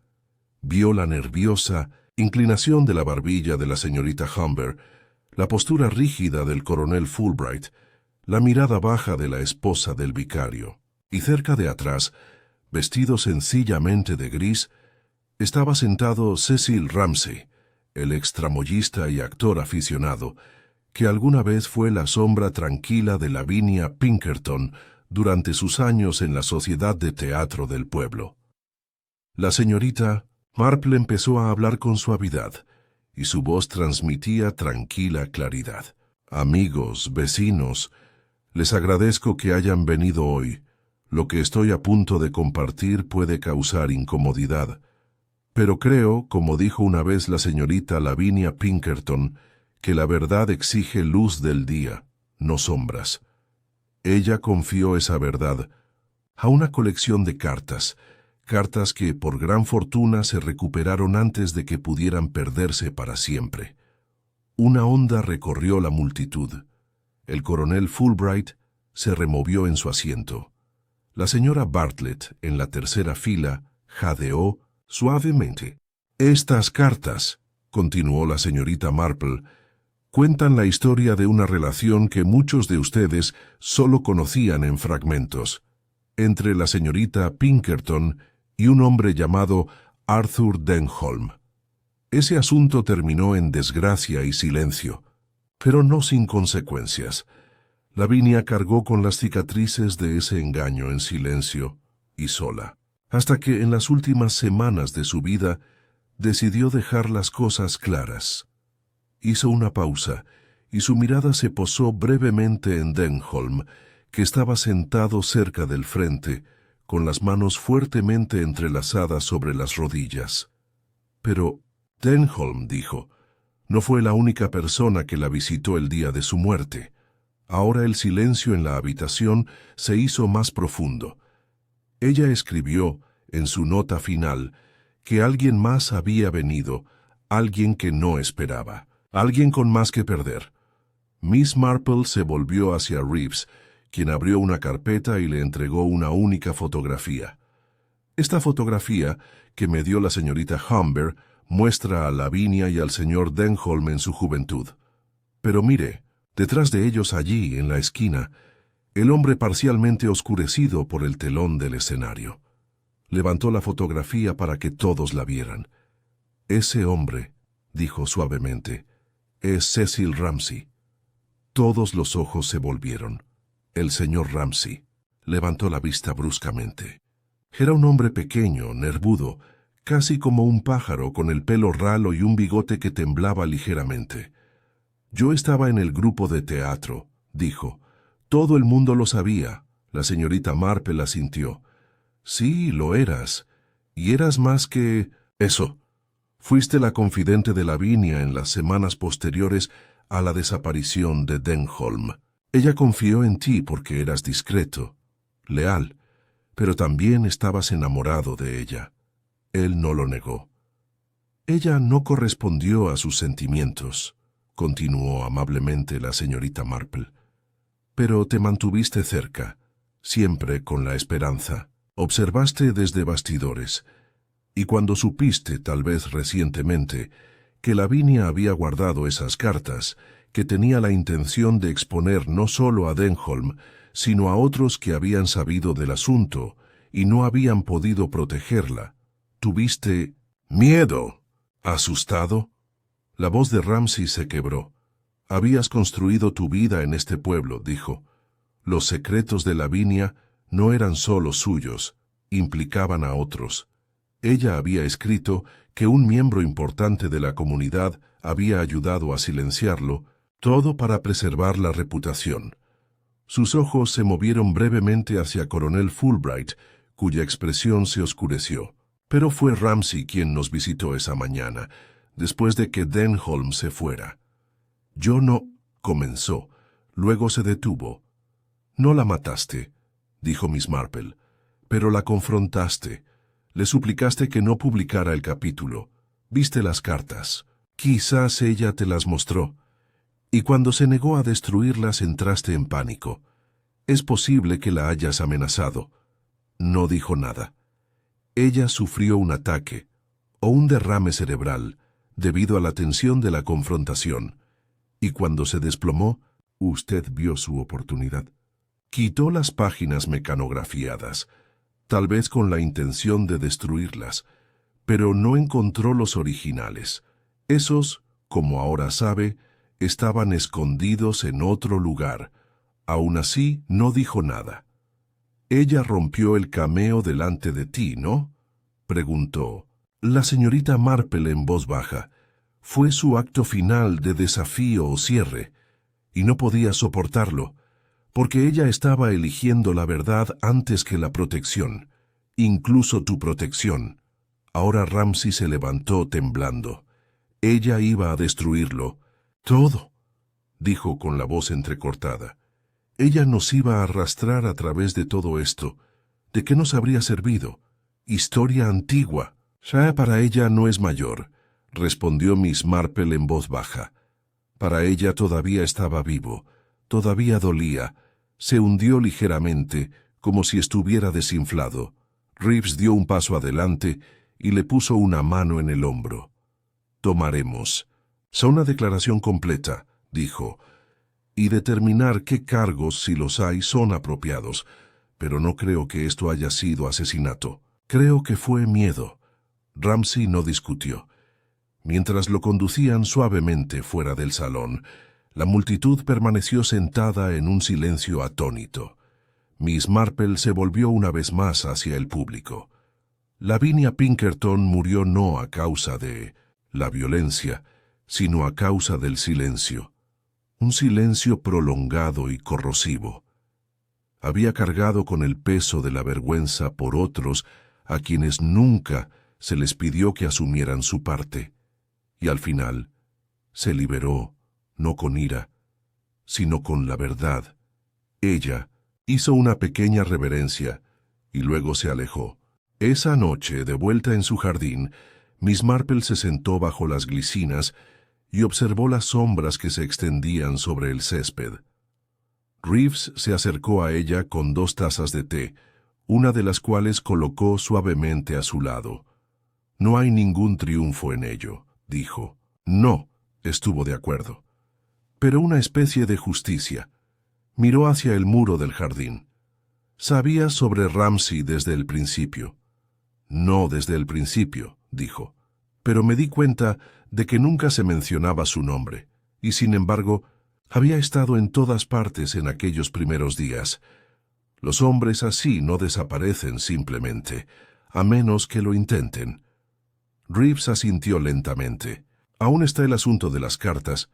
Vio la nerviosa inclinación de la barbilla de la señorita Humber, la postura rígida del coronel Fulbright, la mirada baja de la esposa del vicario. Y cerca de atrás, vestido sencillamente de gris, estaba sentado Cecil Ramsay, el extramoyista y actor aficionado, que alguna vez fue la sombra tranquila de Lavinia Pinkerton durante sus años en la Sociedad de Teatro del pueblo. La señorita Marple empezó a hablar con suavidad, y su voz transmitía tranquila claridad. Amigos, vecinos, les agradezco que hayan venido hoy. Lo que estoy a punto de compartir puede causar incomodidad, pero creo, como dijo una vez la señorita Lavinia Pinkerton, que la verdad exige luz del día, no sombras. Ella confió esa verdad a una colección de cartas que por gran fortuna se recuperaron antes de que pudieran perderse para siempre. Una onda recorrió la multitud. El coronel Fulbright se removió en su asiento. La señora Bartlett, en la tercera fila, jadeó suavemente. Estas cartas, continuó la señorita Marple, cuentan la historia de una relación que muchos de ustedes solo conocían en fragmentos, entre la señorita Pinkerton y un hombre llamado Arthur Denholm. Ese asunto terminó en desgracia y silencio, pero no sin consecuencias. Lavinia cargó con las cicatrices de ese engaño en silencio y sola, hasta que en las últimas semanas de su vida decidió dejar las cosas claras. Hizo una pausa y su mirada se posó brevemente en Denholm, que estaba sentado cerca del frente, con las manos fuertemente entrelazadas sobre las rodillas. Pero Denholm, dijo, no fue la única persona que la visitó el día de su muerte. Ahora el silencio en la habitación se hizo más profundo. Ella escribió, en su nota final, que alguien más había venido, alguien que no esperaba, alguien con más que perder. Miss Marple se volvió hacia Reeves, quien abrió una carpeta y le entregó una única fotografía. Esta fotografía, que me dio la señorita Humber, muestra a Lavinia y al señor Denholm en su juventud. Pero mire, detrás de ellos allí, en la esquina, el hombre parcialmente oscurecido por el telón del escenario. Levantó la fotografía para que todos la vieran. Ese hombre, dijo suavemente, es Cecil Ramsay. Todos los ojos se volvieron. El señor Ramsay levantó la vista bruscamente. Era un hombre pequeño, nervudo, casi como un pájaro, con el pelo ralo y un bigote que temblaba ligeramente. Yo estaba en el grupo de teatro, dijo. Todo el mundo lo sabía. La señorita Marple asintió. Sí, lo eras. Y eras más que eso. Fuiste la confidente de Lavinia en las semanas posteriores a la desaparición de Denholm. Ella confió en ti porque eras discreto, leal, pero también estabas enamorado de ella. Él no lo negó. Ella no correspondió a sus sentimientos, continuó amablemente la señorita Marple. Pero te mantuviste cerca, siempre con la esperanza. Observaste desde bastidores, y cuando supiste, tal vez recientemente, que Lavinia había guardado esas cartas, que tenía la intención de exponer no solo a Denholm, sino a otros que habían sabido del asunto y no habían podido protegerla, ¿tuviste miedo? ¿Asustado? La voz de Ramsay se quebró. Habías construido tu vida en este pueblo, dijo. Los secretos de Lavinia no eran solo suyos, implicaban a otros. Ella había escrito que un miembro importante de la comunidad había ayudado a silenciarlo, todo para preservar la reputación. Sus ojos se movieron brevemente hacia Coronel Fulbright, cuya expresión se oscureció. Pero fue Ramsay quien nos visitó esa mañana, después de que Denholm se fuera. Yo no... comenzó. Luego se detuvo. No la mataste, dijo Miss Marple, pero la confrontaste. Le suplicaste que no publicara el capítulo. Viste las cartas. Quizás ella te las mostró. Y cuando se negó a destruirlas entraste en pánico. Es posible que la hayas amenazado. No dijo nada. Ella sufrió un ataque, o un derrame cerebral, debido a la tensión de la confrontación. Y cuando se desplomó, usted vio su oportunidad. Quitó las páginas mecanografiadas, tal vez con la intención de destruirlas, pero no encontró los originales. Esos, como ahora sabe, estaban escondidos en otro lugar. Aún así, no dijo nada. «Ella rompió el cameo delante de ti, ¿no?», preguntó la señorita Marple en voz baja. Fue su acto final de desafío o cierre, y no podía soportarlo, porque ella estaba eligiendo la verdad antes que la protección, incluso tu protección. Ahora Ramsay se levantó temblando. Ella iba a destruirlo. «Todo», dijo con la voz entrecortada. «Ella nos iba a arrastrar a través de todo esto. ¿De qué nos habría servido? Historia antigua». «Ya para ella no es mayor», respondió Miss Marple en voz baja. Para ella todavía estaba vivo, todavía dolía. Se hundió ligeramente, como si estuviera desinflado. Reeves dio un paso adelante y le puso una mano en el hombro. «Tomaremos. Una declaración completa», dijo, «y determinar qué cargos, si los hay, son apropiados. Pero no creo que esto haya sido asesinato. Creo que fue miedo». Ramsay no discutió. Mientras lo conducían suavemente fuera del salón, la multitud permaneció sentada en un silencio atónito. Miss Marple se volvió una vez más hacia el público. Lavinia Pinkerton murió no a causa de la violencia, sino a causa del silencio. Un silencio prolongado y corrosivo. Había cargado con el peso de la vergüenza por otros a quienes nunca se les pidió que asumieran su parte. Y al final se liberó, no con ira, sino con la verdad. Ella hizo una pequeña reverencia y luego se alejó. Esa noche, de vuelta en su jardín, Miss Marple se sentó bajo las glicinas y observó las sombras que se extendían sobre el césped. Reeves se acercó a ella con 2 tazas de té, una de las cuales colocó suavemente a su lado. «No hay ningún triunfo en ello», dijo. «No», estuvo de acuerdo. «Pero una especie de justicia». Miró hacia el muro del jardín. «Sabía sobre Ramsay desde el principio». «No desde el principio», dijo. «Pero me di cuenta de que nunca se mencionaba su nombre, y sin embargo, había estado en todas partes en aquellos primeros días. Los hombres así no desaparecen simplemente, a menos que lo intenten». Reeves asintió lentamente. «Aún está el asunto de las cartas.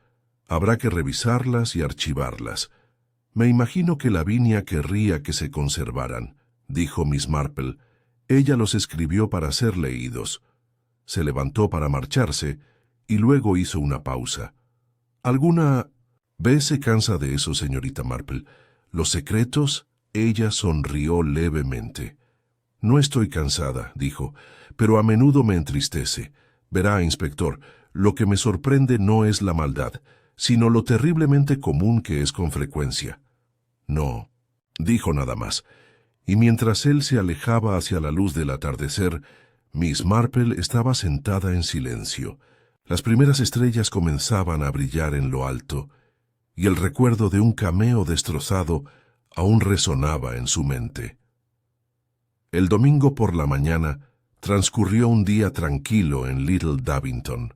Habrá que revisarlas y archivarlas. Me imagino que Lavinia querría que se conservaran», dijo Miss Marple. «Ella los escribió para ser leídos». Se levantó para marcharse y luego hizo una pausa. «¿Alguna vez se cansa de eso, señorita Marple? ¿Los secretos?» Ella sonrió levemente. «No estoy cansada», dijo, «pero a menudo me entristece. Verá, inspector, lo que me sorprende no es la maldad, sino lo terriblemente común que es con frecuencia». «No», dijo nada más, y mientras él se alejaba hacia la luz del atardecer, Miss Marple estaba sentada en silencio. Las primeras estrellas comenzaban a brillar en lo alto, y el recuerdo de un cameo destrozado aún resonaba en su mente. El domingo por la mañana transcurrió un día tranquilo en Little Davington.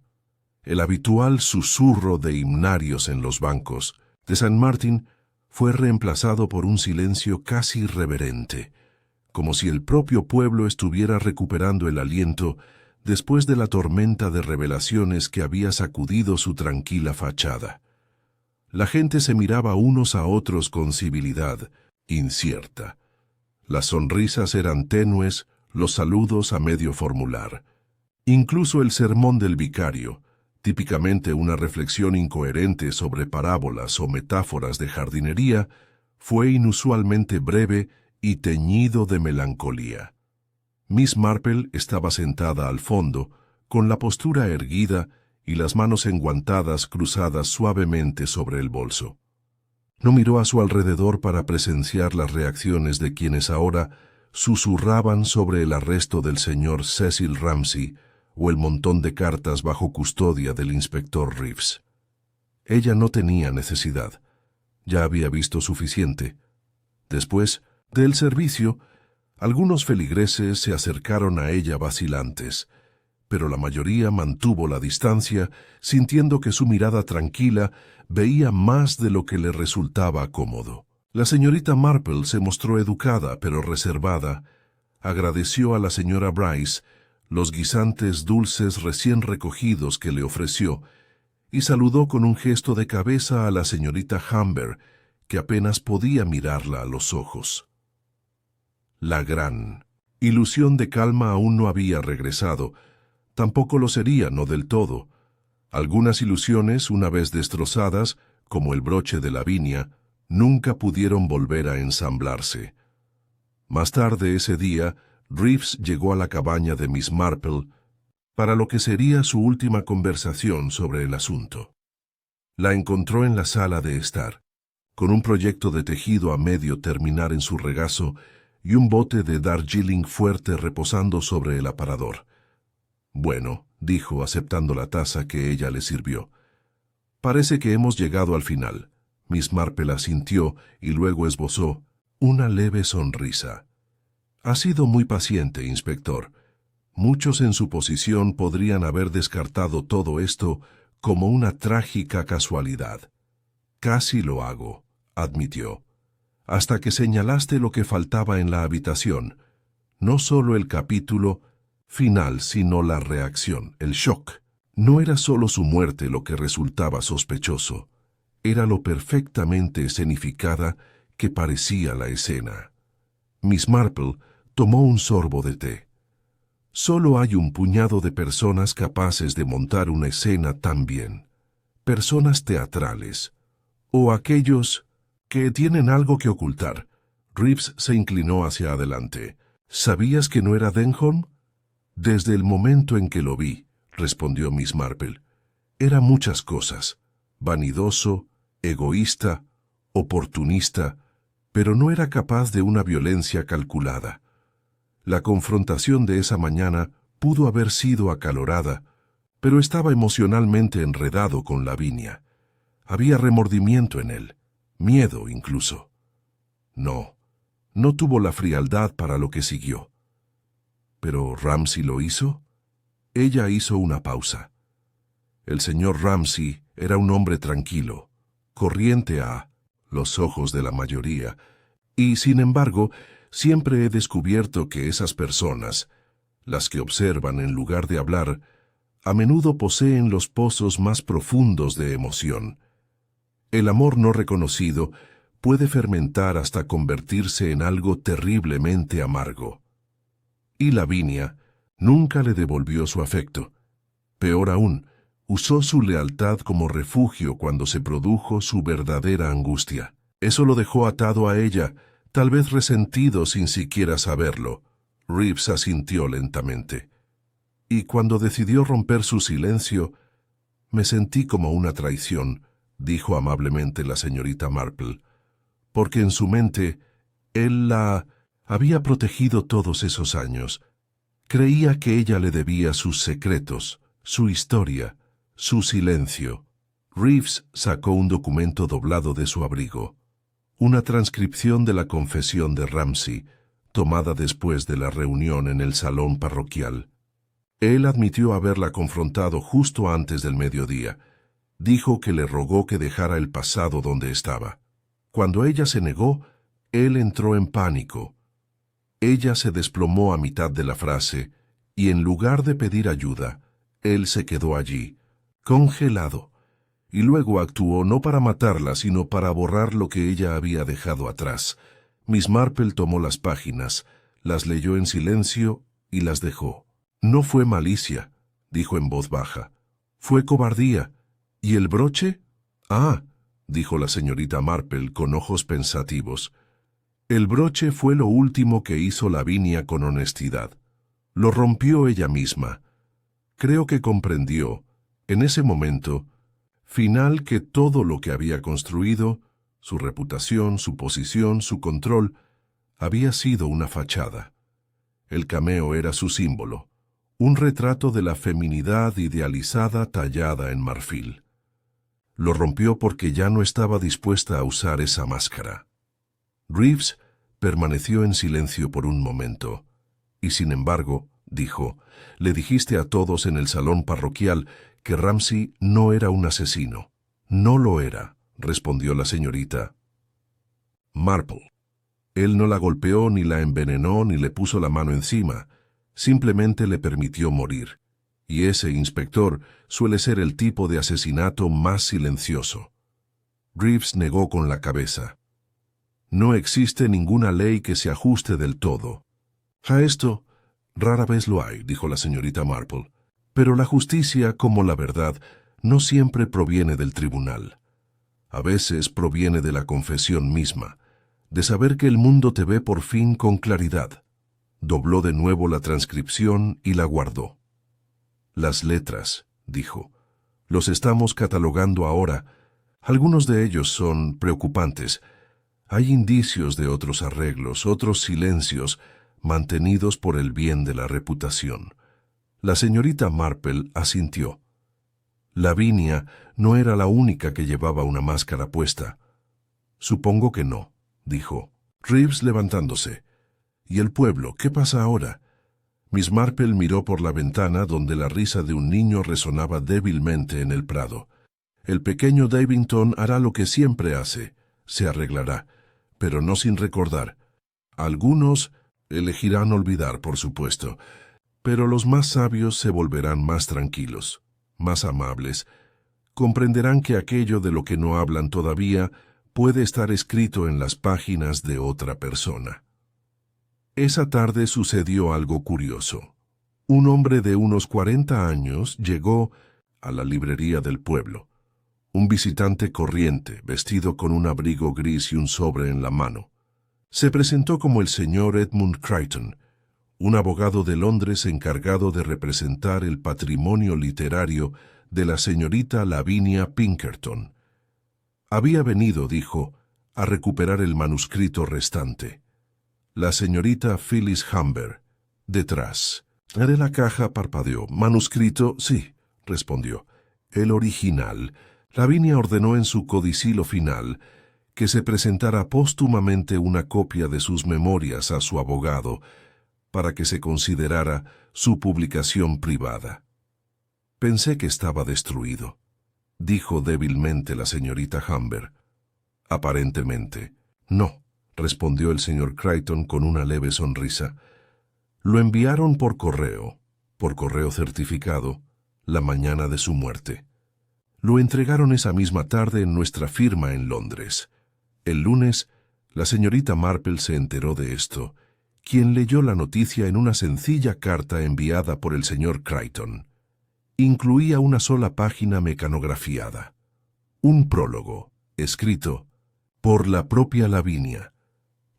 El habitual susurro de himnarios en los bancos de St. Martin fue reemplazado por un silencio casi reverente, como si el propio pueblo estuviera recuperando el aliento después de la tormenta de revelaciones que había sacudido su tranquila fachada. La gente se miraba unos a otros con civilidad, incierta. Las sonrisas eran tenues, los saludos a medio formular. Incluso el sermón del vicario, típicamente una reflexión incoherente sobre parábolas o metáforas de jardinería, fue inusualmente breve y teñido de melancolía. Miss Marple estaba sentada al fondo, con la postura erguida y las manos enguantadas cruzadas suavemente sobre el bolso. No miró a su alrededor para presenciar las reacciones de quienes ahora susurraban sobre el arresto del señor Cecil Ramsay o el montón de cartas bajo custodia del inspector Reeves. Ella no tenía necesidad. Ya había visto suficiente. Después del servicio, algunos feligreses se acercaron a ella vacilantes, pero la mayoría mantuvo la distancia, sintiendo que su mirada tranquila veía más de lo que le resultaba cómodo. La señorita Marple se mostró educada pero reservada, agradeció a la señora Bryce los guisantes dulces recién recogidos que le ofreció y saludó con un gesto de cabeza a la señorita Humber, que apenas podía mirarla a los ojos. La gran ilusión de calma aún no había regresado. Tampoco lo sería, no del todo. Algunas ilusiones, una vez destrozadas, como el broche de Lavinia, nunca pudieron volver a ensamblarse. Más tarde ese día, Reeves llegó a la cabaña de Miss Marple para lo que sería su última conversación sobre el asunto. La encontró en la sala de estar, con un proyecto de tejido a medio terminar en su regazo y un bote de Darjeeling fuerte reposando sobre el aparador. «Bueno», dijo, aceptando la taza que ella le sirvió. «Parece que hemos llegado al final». Miss Marple asintió y luego esbozó una leve sonrisa. «Ha sido muy paciente, inspector. Muchos en su posición podrían haber descartado todo esto como una trágica casualidad. Casi lo hago», admitió, «hasta que señalaste lo que faltaba en la habitación. No solo el capítulo final, sino la reacción, el shock. No era solo su muerte lo que resultaba sospechoso, era lo perfectamente escenificada que parecía la escena». Miss Marple tomó un sorbo de té. Solo hay un puñado de personas capaces de montar una escena tan bien. Personas teatrales. O aquellos que tienen algo que ocultar. Reeves se inclinó hacia adelante. «¿Sabías que no era Denholm?» «Desde el momento en que lo vi», respondió Miss Marple. «Era muchas cosas. Vanidoso, egoísta, oportunista, pero no era capaz de una violencia calculada. La confrontación de esa mañana pudo haber sido acalorada, pero estaba emocionalmente enredado con Lavinia. Había remordimiento en él, miedo incluso. No tuvo la frialdad para lo que siguió. ¿Pero Ramsay lo hizo?» Ella hizo una pausa. El señor Ramsay era un hombre tranquilo, corriente a los ojos de la mayoría, y, sin embargo, siempre he descubierto que esas personas, las que observan en lugar de hablar, a menudo poseen los pozos más profundos de emoción. El amor no reconocido puede fermentar hasta convertirse en algo terriblemente amargo. Y Lavinia nunca le devolvió su afecto. Peor aún, usó su lealtad como refugio cuando se produjo su verdadera angustia. Eso lo dejó atado a ella, tal vez resentido sin siquiera saberlo. Reeves asintió lentamente. Y cuando decidió romper su silencio, me sentí como una traición, dijo amablemente la señorita Marple, porque en su mente él la había protegido todos esos años. Creía que ella le debía sus secretos, su historia, su silencio. Reeves sacó un documento doblado de su abrigo. Una transcripción de la confesión de Ramsay, tomada después de la reunión en el salón parroquial. Él admitió haberla confrontado justo antes del mediodía. Dijo que le rogó que dejara el pasado donde estaba. Cuando ella se negó, él entró en pánico. Ella se desplomó a mitad de la frase, y en lugar de pedir ayuda, él se quedó allí, congelado, y luego actuó no para matarla, sino para borrar lo que ella había dejado atrás. Miss Marple tomó las páginas, las leyó en silencio y las dejó. No fue malicia, dijo en voz baja. Fue cobardía. ¿Y el broche? Ah, dijo la señorita Marple con ojos pensativos. El broche fue lo último que hizo Lavinia con honestidad. Lo rompió ella misma. Creo que comprendió, en ese momento, final, que todo lo que había construido, su reputación, su posición, su control, había sido una fachada. El cameo era su símbolo, un retrato de la feminidad idealizada tallada en marfil. Lo rompió porque ya no estaba dispuesta a usar esa máscara. Reeves permaneció en silencio por un momento, y sin embargo, dijo, le dijiste a todos en el salón parroquial que Ramsay no era un asesino. No lo era, respondió la señorita Marple. Él no la golpeó, ni la envenenó, ni le puso la mano encima. Simplemente le permitió morir. Y ese inspector suele ser el tipo de asesinato más silencioso. Reeves negó con la cabeza. No existe ninguna ley que se ajuste del todo. A esto, rara vez lo hay, dijo la señorita Marple. Pero la justicia, como la verdad, no siempre proviene del tribunal. A veces proviene de la confesión misma, de saber que el mundo te ve por fin con claridad. Dobló de nuevo la transcripción y la guardó. Las letras, dijo. Los estamos catalogando ahora. Algunos de ellos son preocupantes. Hay indicios de otros arreglos, otros silencios, mantenidos por el bien de la reputación. La señorita Marple asintió. Lavinia no era la única que llevaba una máscara puesta. Supongo que no, dijo Reeves levantándose. ¿Y el pueblo? ¿Qué pasa ahora? Miss Marple miró por la ventana donde la risa de un niño resonaba débilmente en el prado. El pequeño Davington hará lo que siempre hace, se arreglará, pero no sin recordar. Algunos elegirán olvidar, por supuesto, pero los más sabios se volverán más tranquilos, más amables. Comprenderán que aquello de lo que no hablan todavía puede estar escrito en las páginas de otra persona. Esa tarde sucedió algo curioso. Un hombre de unos 40 años llegó a la librería del pueblo. Un visitante corriente, vestido con un abrigo gris y un sobre en la mano. Se presentó como el señor Edmund Crichton, un abogado de Londres encargado de representar el patrimonio literario de la señorita Lavinia Pinkerton. Había venido, dijo, a recuperar el manuscrito restante. La señorita Phyllis Humber, detrás. De la caja parpadeó. «¿Manuscrito? Sí», respondió. «El original». Lavinia ordenó en su codicilo final que se presentara póstumamente una copia de sus memorias a su abogado para que se considerara su publicación privada. «Pensé que estaba destruido», dijo débilmente la señorita Humber. «Aparentemente, no», respondió el señor Crichton con una leve sonrisa. «Lo enviaron por correo certificado, la mañana de su muerte. Lo entregaron esa misma tarde en nuestra firma en Londres. El lunes, la señorita Marple se enteró de esto, quien leyó la noticia en una sencilla carta enviada por el señor Crichton. Incluía una sola página mecanografiada. Un prólogo, escrito por la propia Lavinia.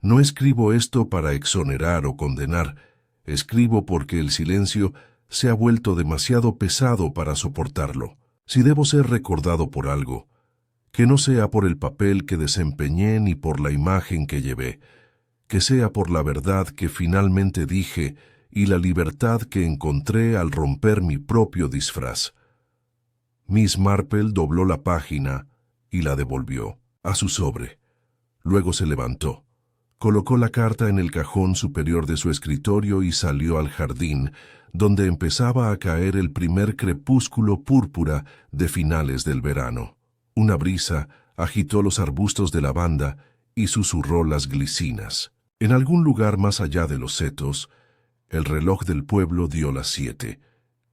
No escribo esto para exonerar o condenar, escribo porque el silencio se ha vuelto demasiado pesado para soportarlo. Si debo ser recordado por algo, que no sea por el papel que desempeñé ni por la imagen que llevé, que sea por la verdad que finalmente dije y la libertad que encontré al romper mi propio disfraz». Miss Marple dobló la página y la devolvió a su sobre. Luego se levantó, colocó la carta en el cajón superior de su escritorio y salió al jardín, donde empezaba a caer el primer crepúsculo púrpura de finales del verano. Una brisa agitó los arbustos de lavanda y susurró las glicinas. En algún lugar más allá de los setos, el reloj del pueblo dio las 7,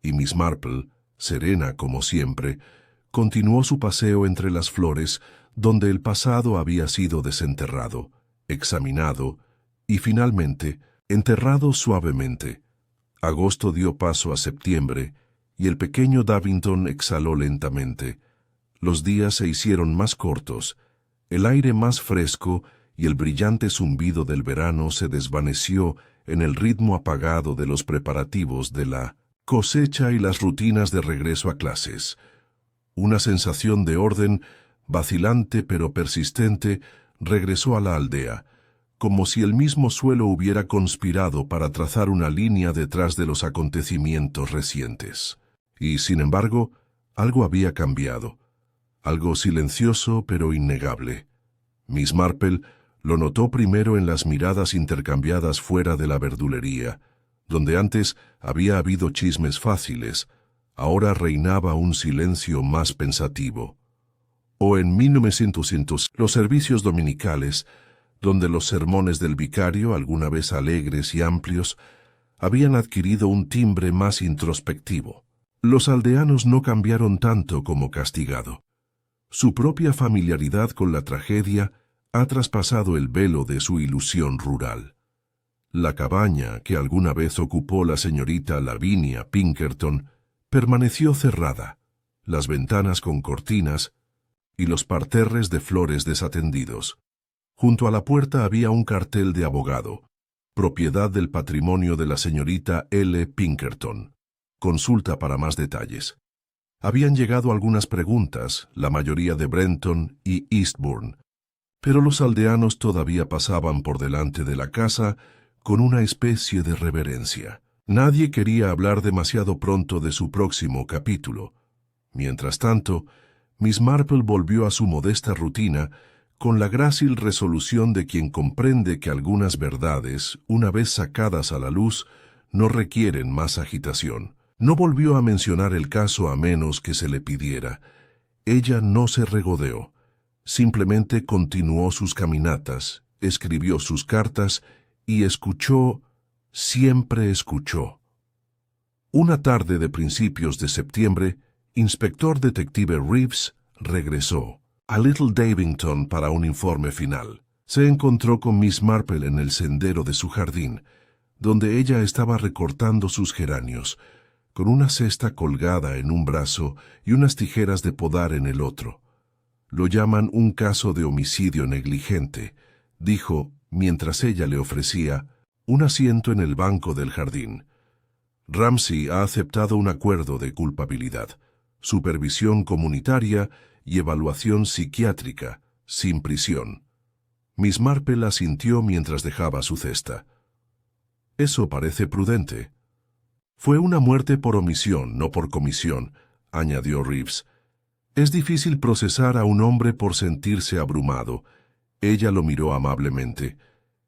y Miss Marple, serena como siempre, continuó su paseo entre las flores donde el pasado había sido desenterrado, examinado y finalmente enterrado suavemente. Agosto dio paso a septiembre y el pequeño Davington exhaló lentamente. Los días se hicieron más cortos, el aire más fresco y el brillante zumbido del verano se desvaneció en el ritmo apagado de los preparativos de la cosecha y las rutinas de regreso a clases. Una sensación de orden, vacilante pero persistente, regresó a la aldea, como si el mismo suelo hubiera conspirado para trazar una línea detrás de los acontecimientos recientes. Y, sin embargo, algo había cambiado, algo silencioso pero innegable. Miss Marple lo notó primero en las miradas intercambiadas fuera de la verdulería, donde antes había habido chismes fáciles, ahora reinaba un silencio más pensativo. O en 1900, los servicios dominicales, donde los sermones del vicario, alguna vez alegres y amplios, habían adquirido un timbre más introspectivo. Los aldeanos no cambiaron tanto como castigado. Su propia familiaridad con la tragedia ha traspasado el velo de su ilusión rural. La cabaña que alguna vez ocupó la señorita Lavinia Pinkerton permaneció cerrada, las ventanas con cortinas y los parterres de flores desatendidos. Junto a la puerta había un cartel de abogado, propiedad del patrimonio de la señorita L. Pinkerton. Consulta para más detalles. Habían llegado algunas preguntas, la mayoría de Brenton y Eastbourne, pero los aldeanos todavía pasaban por delante de la casa con una especie de reverencia. Nadie quería hablar demasiado pronto de su próximo capítulo. Mientras tanto, Miss Marple volvió a su modesta rutina con la grácil resolución de quien comprende que algunas verdades, una vez sacadas a la luz, no requieren más agitación. No volvió a mencionar el caso a menos que se le pidiera. Ella no se regodeó. Simplemente continuó sus caminatas, escribió sus cartas y escuchó, siempre escuchó. Una tarde de principios de septiembre, inspector detective Reeves regresó a Little Davington para un informe final. Se encontró con Miss Marple en el sendero de su jardín, donde ella estaba recortando sus geranios, con una cesta colgada en un brazo y unas tijeras de podar en el otro. Lo llaman un caso de homicidio negligente, dijo, mientras ella le ofrecía un asiento en el banco del jardín. Ramsey ha aceptado un acuerdo de culpabilidad, supervisión comunitaria y evaluación psiquiátrica, sin prisión. Miss Marple asintió mientras dejaba su cesta. Eso parece prudente. Fue una muerte por omisión, no por comisión, añadió Reeves. Es difícil procesar a un hombre por sentirse abrumado. Ella lo miró amablemente.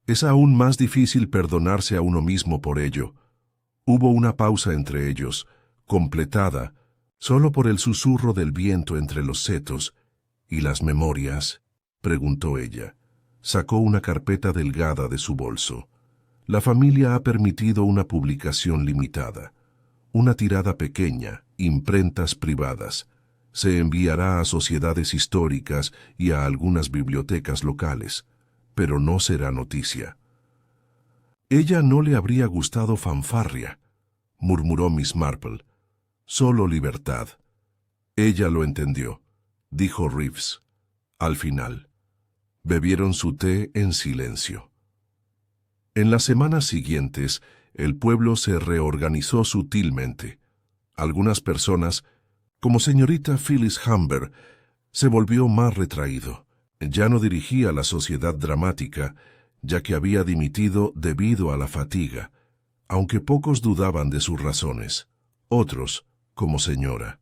Es aún más difícil perdonarse a uno mismo por ello. Hubo una pausa entre ellos, completada solo por el susurro del viento entre los setos. ¿Y las memorias?, preguntó ella. Sacó una carpeta delgada de su bolso. La familia ha permitido una publicación limitada. Una tirada pequeña, imprentas privadas. Se enviará a sociedades históricas y a algunas bibliotecas locales, pero no será noticia. Ella no le habría gustado fanfarria, murmuró Miss Marple. Solo libertad. Ella lo entendió, dijo Reeves. Al final, bebieron su té en silencio. En las semanas siguientes, el pueblo se reorganizó sutilmente. Algunas personas, como señorita Phyllis Humber, se volvió más retraído. Ya no dirigía la sociedad dramática, ya que había dimitido debido a la fatiga, aunque pocos dudaban de sus razones. Otros, como señora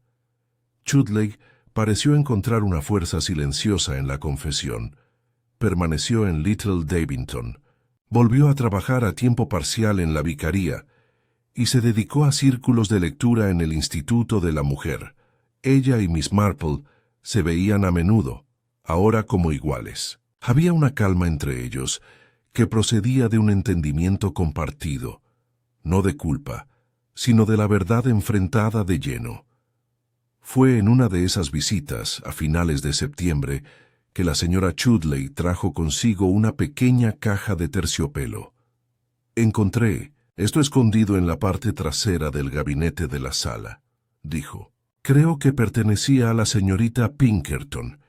Chudleigh, pareció encontrar una fuerza silenciosa en la confesión. Permaneció en Little Davington. Volvió a trabajar a tiempo parcial en la vicaría y se dedicó a círculos de lectura en el Instituto de la Mujer. Ella y Miss Marple se veían a menudo, ahora como iguales. Había una calma entre ellos que procedía de un entendimiento compartido, no de culpa, sino de la verdad enfrentada de lleno. Fue en una de esas visitas, a finales de septiembre, que la señora Chudley trajo consigo una pequeña caja de terciopelo. Encontré esto escondido en la parte trasera del gabinete de la sala, dijo. Creo que pertenecía a la señorita Pinkerton.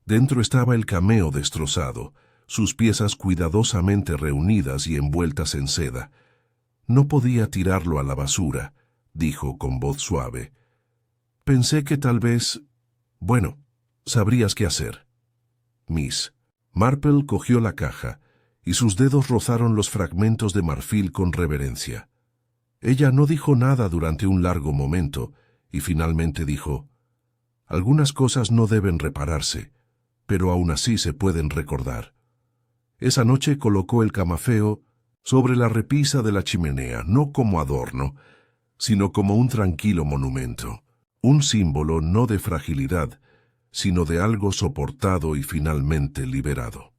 Dentro estaba el cameo destrozado, sus piezas cuidadosamente reunidas y envueltas en seda. No podía tirarlo a la basura, dijo con voz suave. Pensé que tal vez... Bueno, sabrías qué hacer. Miss Marple cogió la caja, y sus dedos rozaron los fragmentos de marfil con reverencia. Ella no dijo nada durante un largo momento, y finalmente dijo, «Algunas cosas no deben repararse, pero aún así se pueden recordar». Esa noche colocó el camafeo sobre la repisa de la chimenea, no como adorno, sino como un tranquilo monumento, un símbolo no de fragilidad, sino de algo soportado y finalmente liberado.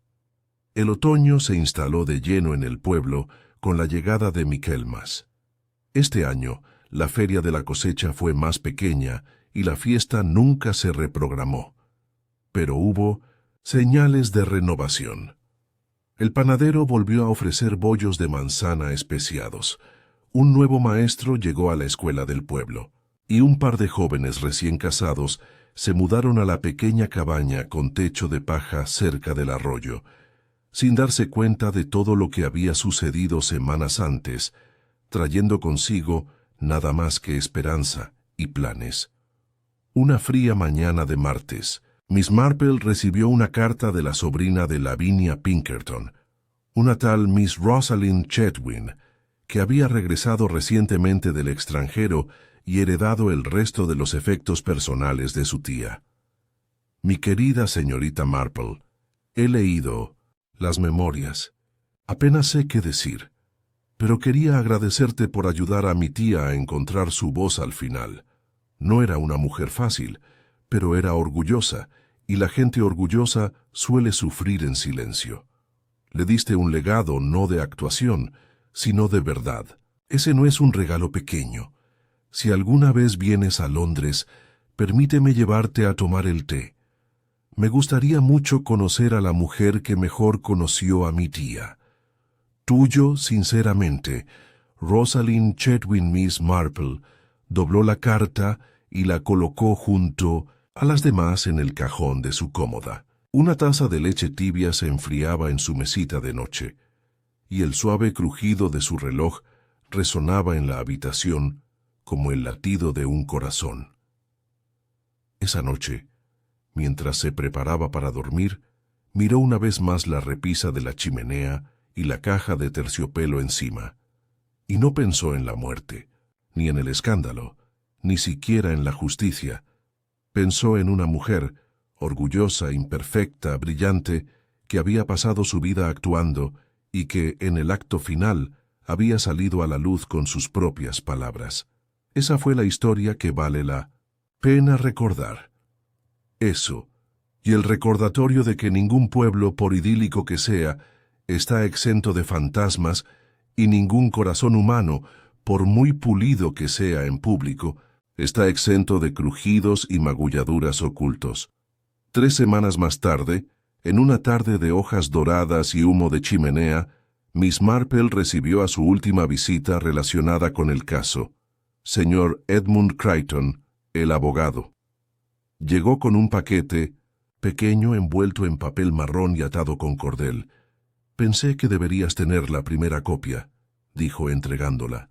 El otoño se instaló de lleno en el pueblo con la llegada de Michaelmas. Este año, la feria de la cosecha fue más pequeña y la fiesta nunca se reprogramó. Pero hubo señales de renovación. El panadero volvió a ofrecer bollos de manzana especiados. Un nuevo maestro llegó a la escuela del pueblo, y un par de jóvenes recién casados se mudaron a la pequeña cabaña con techo de paja cerca del arroyo, sin darse cuenta de todo lo que había sucedido semanas antes, trayendo consigo nada más que esperanza y planes. Una fría mañana de martes, Miss Marple recibió una carta de la sobrina de Lavinia Pinkerton, una tal Miss Rosalind Chetwynd, que había regresado recientemente del extranjero y heredado el resto de los efectos personales de su tía. Mi querida señorita Marple, he leído las memorias. Apenas sé qué decir, pero quería agradecerte por ayudar a mi tía a encontrar su voz al final. No era una mujer fácil, pero era orgullosa, y la gente orgullosa suele sufrir en silencio. Le diste un legado no de actuación, sino de verdad. Ese no es un regalo pequeño. Si alguna vez vienes a Londres, permíteme llevarte a tomar el té. Me gustaría mucho conocer a la mujer que mejor conoció a mi tía. Tuyo, sinceramente, Rosalind Chetwynd. Miss Marple dobló la carta y la colocó junto a las demás en el cajón de su cómoda. Una taza de leche tibia se enfriaba en su mesita de noche, y el suave crujido de su reloj resonaba en la habitación como el latido de un corazón. Esa noche, mientras se preparaba para dormir, miró una vez más la repisa de la chimenea y la caja de terciopelo encima, y no pensó en la muerte, ni en el escándalo, ni siquiera en la justicia. Pensó en una mujer, orgullosa, imperfecta, brillante, que había pasado su vida actuando y que, en el acto final, había salido a la luz con sus propias palabras. Esa fue la historia que vale la pena recordar. Eso, y el recordatorio de que ningún pueblo, por idílico que sea, está exento de fantasmas, y ningún corazón humano, por muy pulido que sea en público, está exento de crujidos y magulladuras ocultos. 3 semanas más tarde, en una tarde de hojas doradas y humo de chimenea, Miss Marple recibió a su última visita relacionada con el caso, señor Edmund Crichton, el abogado. Llegó con un paquete, pequeño, envuelto en papel marrón y atado con cordel. «Pensé que deberías tener la primera copia», dijo entregándola.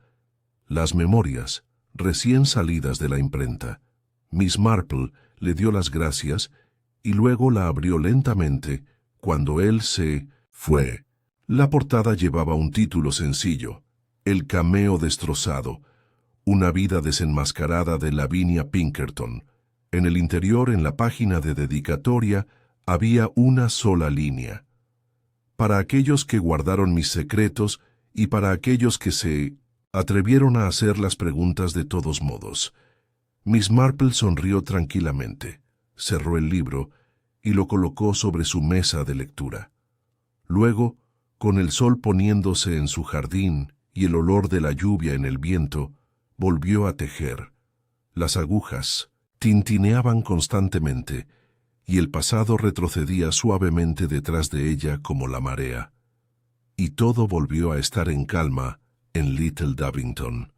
«Las memorias, recién salidas de la imprenta». Miss Marple le dio las gracias y luego la abrió lentamente cuando él se fue. La portada llevaba un título sencillo: El cameo destrozado, una vida desenmascarada de Lavinia Pinkerton. En el interior, en la página de dedicatoria, había una sola línea: para aquellos que guardaron mis secretos y para aquellos que se atrevieron a hacer las preguntas de todos modos. Miss Marple sonrió tranquilamente, cerró el libro y lo colocó sobre su mesa de lectura. Luego, Con el sol poniéndose en su jardín y el olor de la lluvia en el viento, volvió a tejer. Las agujas tintineaban constantemente, y el pasado retrocedía suavemente detrás de ella como la marea. Y todo volvió a estar en calma en Little Davington.